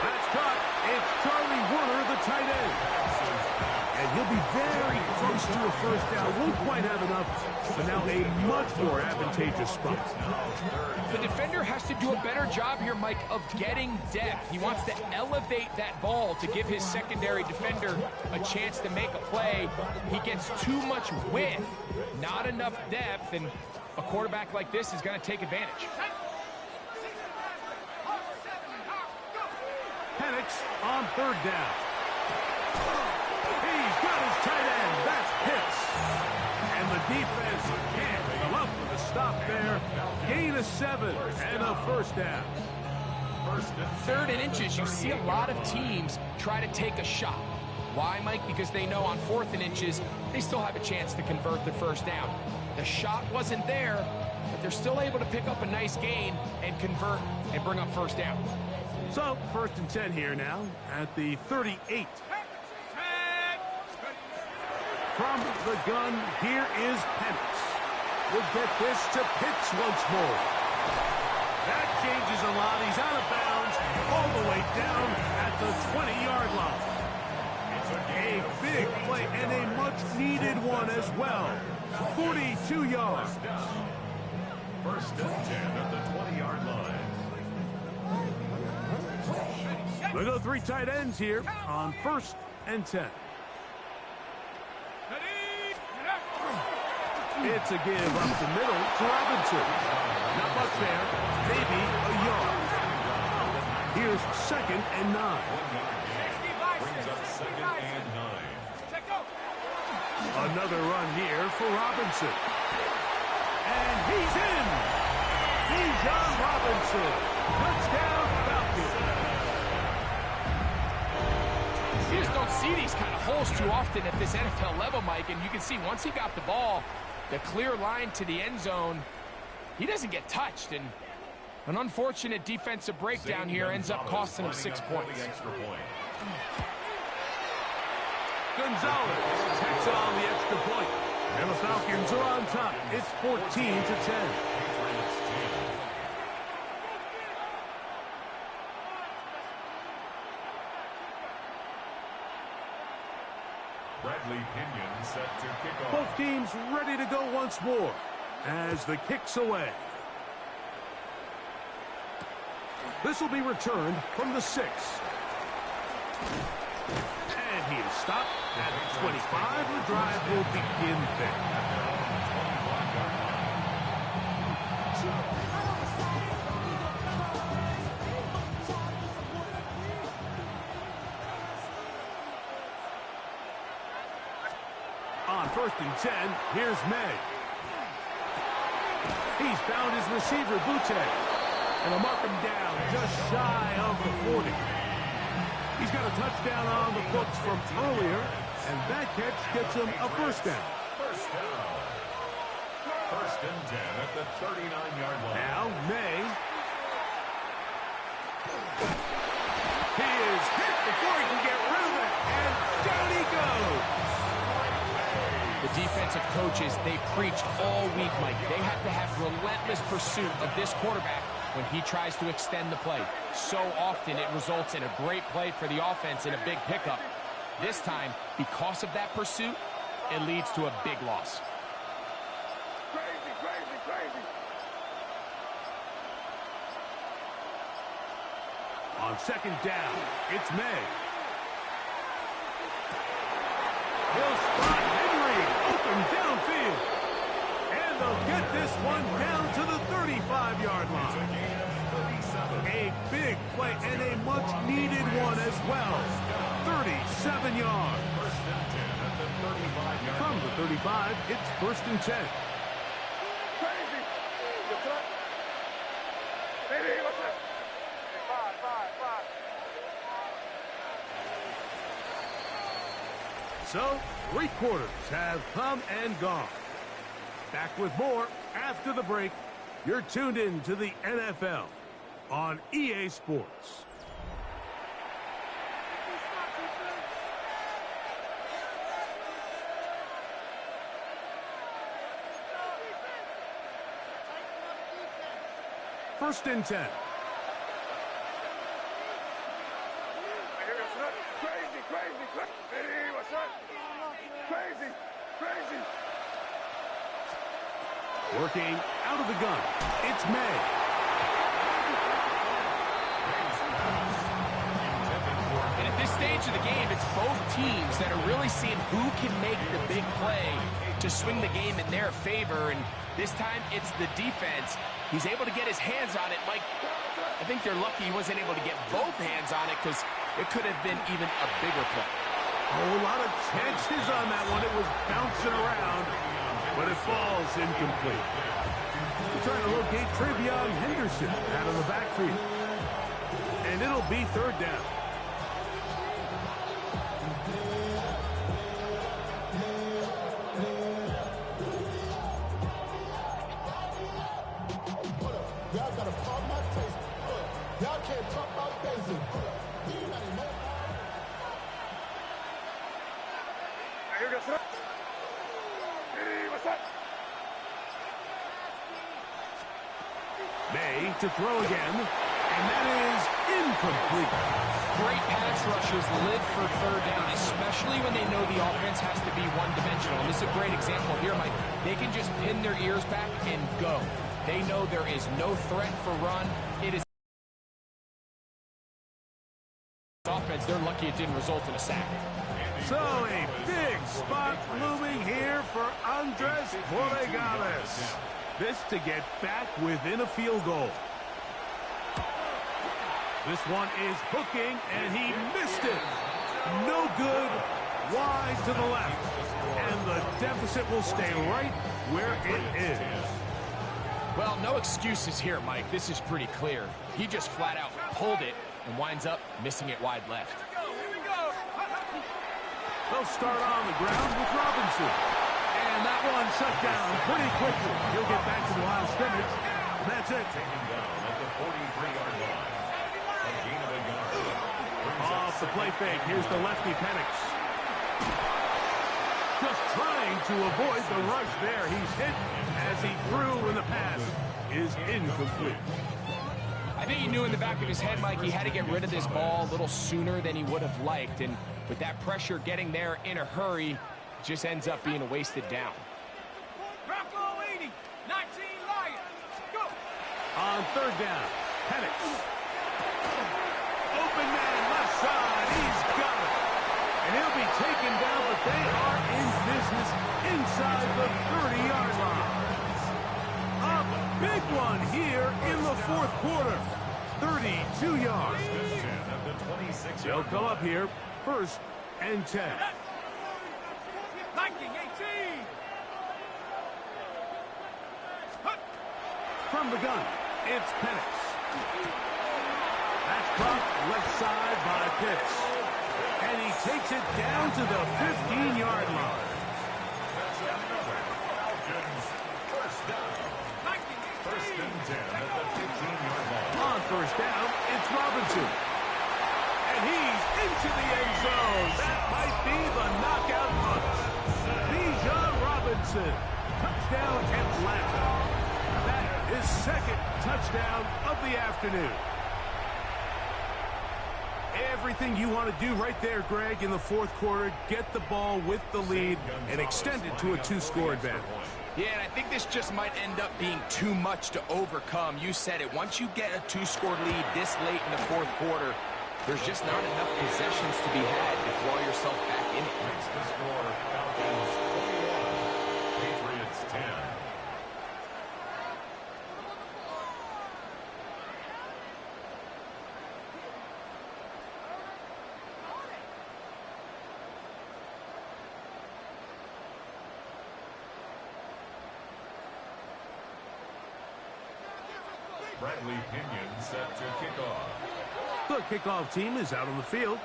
That's caught. It's Charlie Warner, the tight end. And he'll be very close to a first down. Won't quite have enough, but now a much more advantageous spot. The defender has to do a better job here, Mike, of getting depth. He wants to elevate that ball to give his secondary defender a chance to make a play. He gets too much width, not enough depth, and a quarterback like this is going to take advantage. Penix on third down. He's got his tight end. That's Pitts. And the defense can't come up with a stop there. Gain of 7 and a first down. Third and inches, you see a lot of teams try to take a shot. Why, Mike? Because they know on 4th and inches, they still have a chance to convert the first down. The shot wasn't there, but they're still able to pick up a nice gain and convert and bring up first down. So, 1st and 10 here now at the 38. From the gun, here is Penix. We'll get this to Pitts once more. That changes a lot. He's out of bounds all the way down at the 20-yard line. A big play and a much-needed one as well. 42 yards. 1st and 10 at the 20-yard line. We'll go 3 tight ends here on 1st and 10. It's a give up the middle to Robinson. Not much there. Maybe a yard. Here's 2nd and 9. Brings up 2nd and 9. Another run here for Robinson. And he's in. Bijan Robinson. Touchdown Falcons. You just don't see these kind of holes too often at this NFL level, Mike, and you can see once he got the ball, the clear line to the end zone, he doesn't get touched, and an unfortunate defensive breakdown here ends up costing him 6 points. Gonzalez takes on the extra point. And the Falcons are on top. It's 14-10. Bradley Pinion set to kick off. Both teams ready to go once more as the kick's away. This will be returned from the 6. And he is stopped at 25. The drive will begin there. On 1st and 10, here's May. He's found his receiver, Butte, and will mark him down just shy of the 40. He's got a touchdown on the books from earlier, and that catch gets him a first down. First down. 1st and 10 at the 39-yard line. Now, May. He is hit before he can get rid of it, and down he goes. The defensive coaches, they preached all week, Mike. They have to have relentless pursuit of this quarterback when he tries to extend the play. So often it results in a great play for the offense and a big pickup. This time, because of that pursuit, it leads to a big loss. Crazy, crazy, crazy. On 2nd down, it's May. He'll spot Henry open downfield. And they'll get this one down to the 35-yard line. A big play and a much-needed one as well. 37 yards. From the 35, it's 1st and 10. Crazy. Baby, what's up? 5. So, 3 quarters have come and gone. Back with more after the break. You're tuned in to the NFL on EA Sports. First and 10. Crazy, what's up? Crazy. Working out of the gun, it's May. And at this stage of the game, it's both teams that are really seeing who can make the big play to swing the game in their favor. And this time, it's the defense. He's able to get his hands on it. Mike, I think they're lucky he wasn't able to get both hands on it because it could have been even a bigger play. Oh, a lot of chances on that one. It was bouncing around, but it falls incomplete. We're trying to locate Travion Henderson out of the backfield. And it'll be 3rd down. May to throw again, and that is incomplete. Great pass rushers live for third down, especially when they know the offense has to be one-dimensional. And this is a great example here, Mike. They can just pin their ears back and go. They know there is no threat for run. It is offense. They're lucky it didn't result in a sack. So a big spot looming here for Andres Borregales. This to get back within a field goal. This one is hooking, and he missed it. No good, wide to the left. And the deficit will stay right where it is. Well, no excuses here, Mike. This is pretty clear. He just flat out pulled it and winds up missing it wide left. They'll start on the ground with Robinson. And that one shut down pretty quickly. He'll get back to the line of scrimmage. And that's it. Taken down at the 43-yard line. Off the play fake, here's the lefty Penix. Just trying to avoid the rush there. He's hit as he threw, and the pass is incomplete. I think he knew in the back of his head, Mike, he had to get rid of this ball a little sooner than he would have liked. And with that pressure getting there in a hurry, it just ends up being a wasted down. Bronco 80, 19 Lions. Go. On third down, Penix. Open man, left side, he's got it. And he'll be taken down, but they are in business inside the 30-yard line. A big one here in the fourth quarter. 32 yards. They'll come up here, 1st and 10. 19-18. From the gun, it's Penix. That's caught left side by Pitts. And he takes it down to the 15-yard line. That's another Falcons first down. 1st and 10 at the 15-yard line. On first down, it's Robinson. And he's into the end zone. That might be the knockout punch. Bijan Robinson. Touchdown, Atlanta. That is 2nd touchdown of the afternoon. Everything you want to do right there, Greg, in the fourth quarter. Get the ball with the lead and extend it to a 2-score advantage. Yeah, and I think this just might end up being too much to overcome. You said it. Once you get a 2-score lead this late in the fourth quarter, there's just not enough possessions to be had to claw yourself back in it. Makes the score Falcons 41, Patriots 10. Bradley Pinion set to kick off. The kickoff team is out on the field,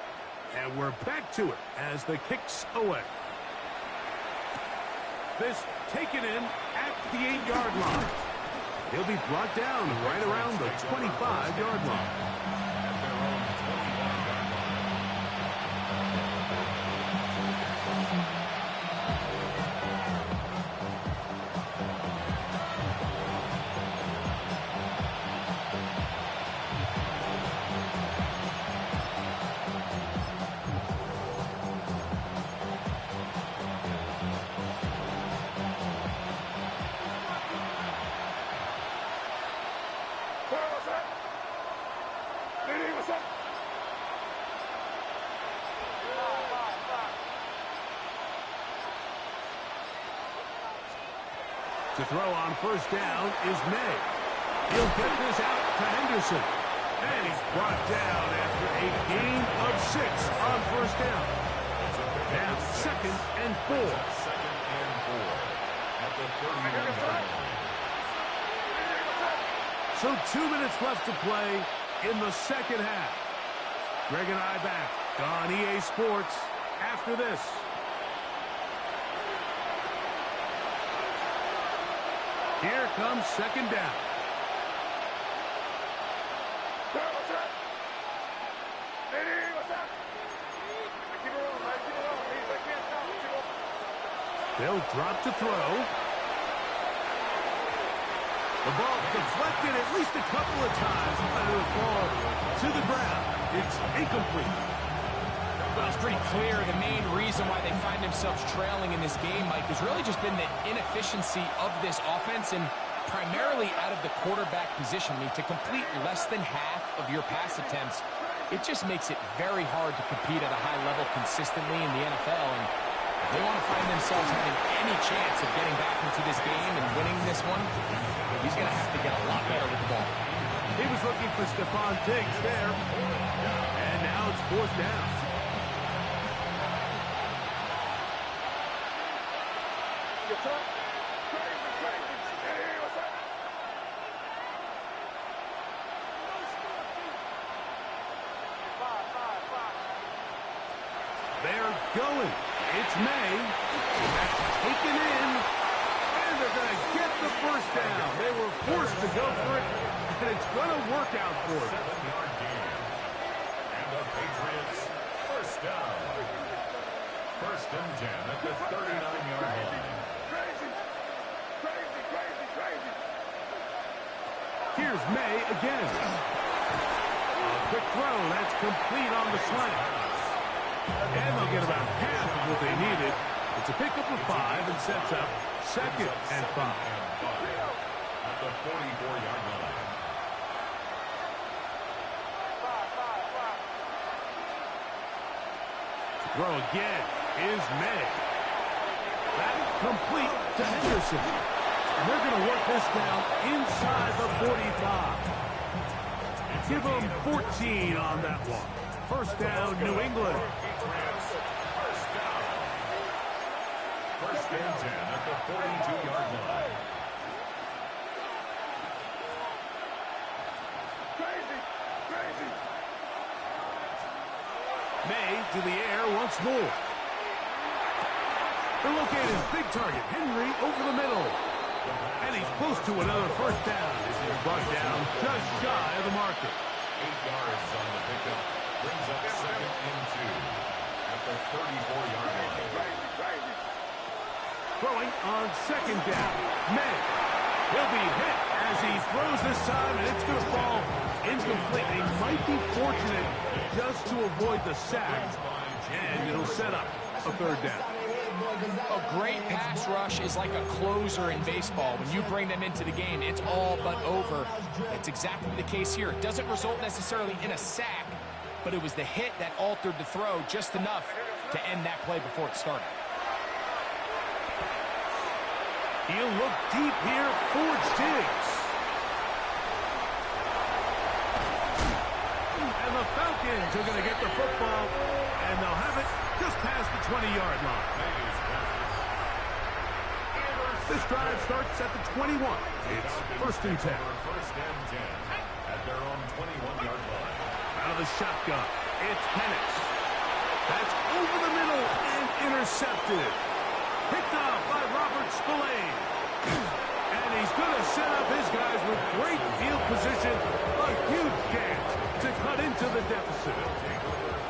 and we're back to it as the kick's away. This taken in at the 8-yard line. He'll be brought down right around the 25-yard line. At their own 25-yard line. To throw on first down is May. He'll get this out to Henderson. And he's brought down after a gain of 6 on first down. Now 2nd and 4. 2nd and 4 at the 31-yard line. So 2 minutes left to play in the second half. Greg and I back on EA Sports after this. Here comes 2nd down. They'll drop to throw. The ball deflected at least a couple of times, but it'll fall to the ground. It's incomplete. Well, it's pretty clear the main reason why they find themselves trailing in this game, Mike, has really just been the inefficiency of this offense and primarily out of the quarterback position. I mean, to complete less than half of your pass attempts, it just makes it very hard to compete at a high level consistently in the NFL. And if they want to find themselves having any chance of getting back into this game and winning this one, he's going to have to get a lot better with the ball. He was looking for Stephon Diggs there. And now it's fourth down. They're going. It's May. That's taken in. And they're going to get the first down. They were forced to go for it, and it's going to work out for them. And the Patriots, first down. First and 10 at the 39-yard line. Crazy. Here's May again. A quick throw. That's complete on the slant. And they'll get about half of what they needed. It's a pickup of 5 and sets up second and 5. At the 44-yard line. Throw again is May. That complete to Henderson. And they're going to work this down inside the 45. Give them 14 on that one. First down, New England. First and 10 at the 42-yard line. Crazy. May to the air once more. They locate his big target, Henry, over the middle. And he's close to another first down. This is brought down just shy of the marker. 8 yards on the pickup. Brings up second and 2 at the 34-yard line. Throwing on second down. May. He'll be hit as he throws this time, and it's going to fall incomplete. He might be fortunate just to avoid the sack, and it'll set up a third down. A great pass rush is like a closer in baseball. When you bring them into the game, it's all but over. It's exactly the case here. It doesn't result necessarily in a sack, but it was the hit that altered the throw just enough to end that play before it started. He'll look deep here for Diggs. And the Falcons are going to get the football, and they'll have it just past the 20-yard line. This drive starts at the 21. It's first and 10. First and 10 at their own 21-yard line. Out of the shotgun, it's Penix. That's over the middle and intercepted. Picked off by Robert Spillane. And he's going to set up his guys with great field position. A huge chance to cut into the deficit.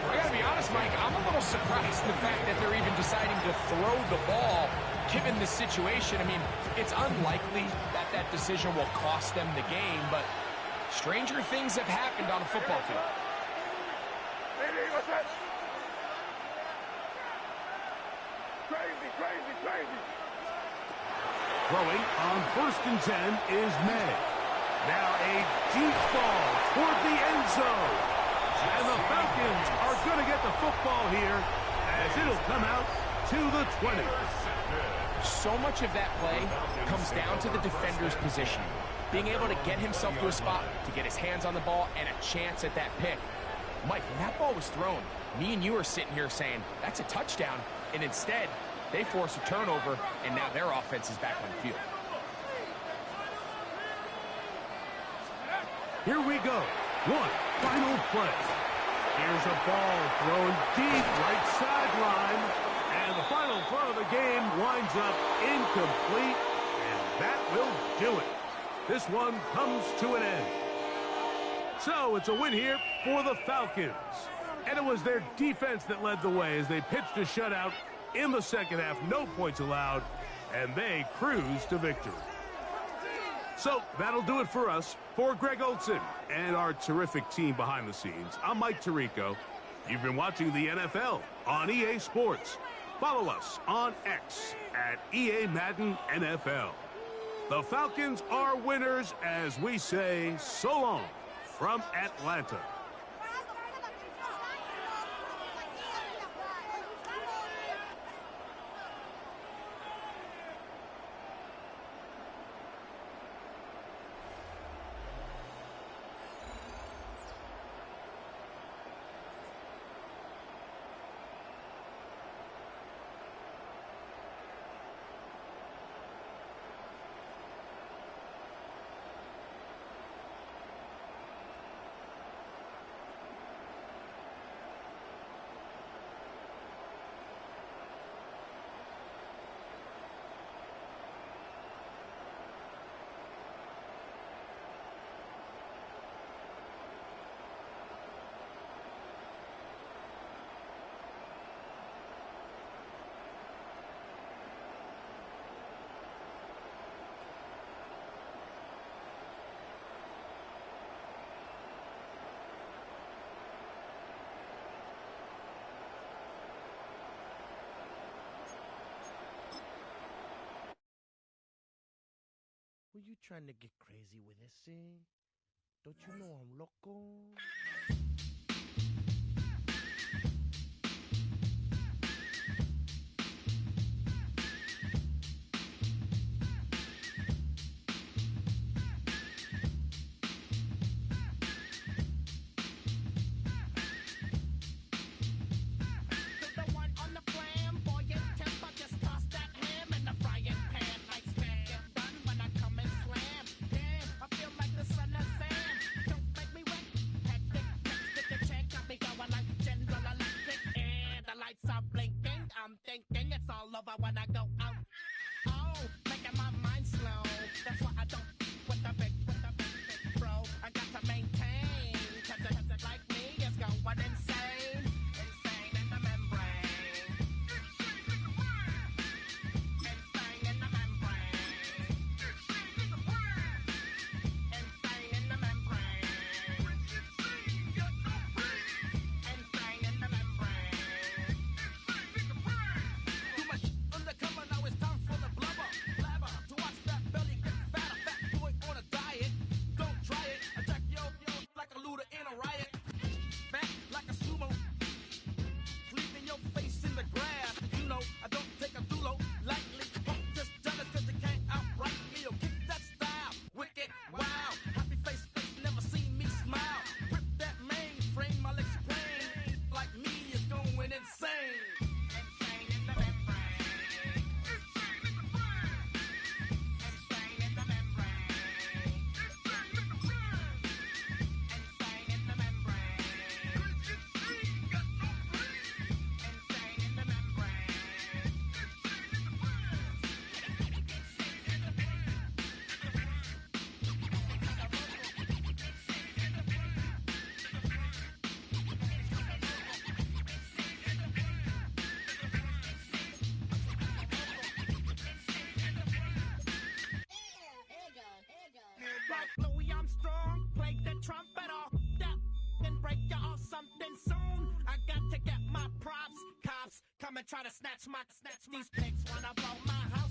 I got to be honest, Mike, I'm a little surprised in the fact that they're even deciding to throw the ball given the situation. I mean, it's unlikely that that decision will cost them the game, but stranger things have happened on a football field. Crazy. Throwing on first and 10 is May. Now a deep ball toward the end zone. And the Falcons are going to get the football here as it'll come out to the 20. So much of that play comes down to the defender's positioning. Being able to get himself to a spot, to get his hands on the ball, and a chance at that pick. Mike, when that ball was thrown, me and you are sitting here saying, that's a touchdown. And instead, they force a turnover, and now their offense is back on the field. Here we go. One final play. Here's a ball thrown deep right sideline. And the final throw of the game winds up incomplete. And that will do it. This one comes to an end. So it's a win here for the Falcons. And it was their defense that led the way as they pitched a shutout in the second half. No points allowed. And they cruise to victory. So that'll do it for us. For Greg Olson and our terrific team behind the scenes, I'm Mike Tirico. You've been watching the NFL on EA Sports. Follow us on X at EA Madden NFL. The Falcons are winners as we say so long from Atlanta. Were you trying to get crazy with this thing? Don't you know I'm loco? Try to snatch these pics when I blow my house.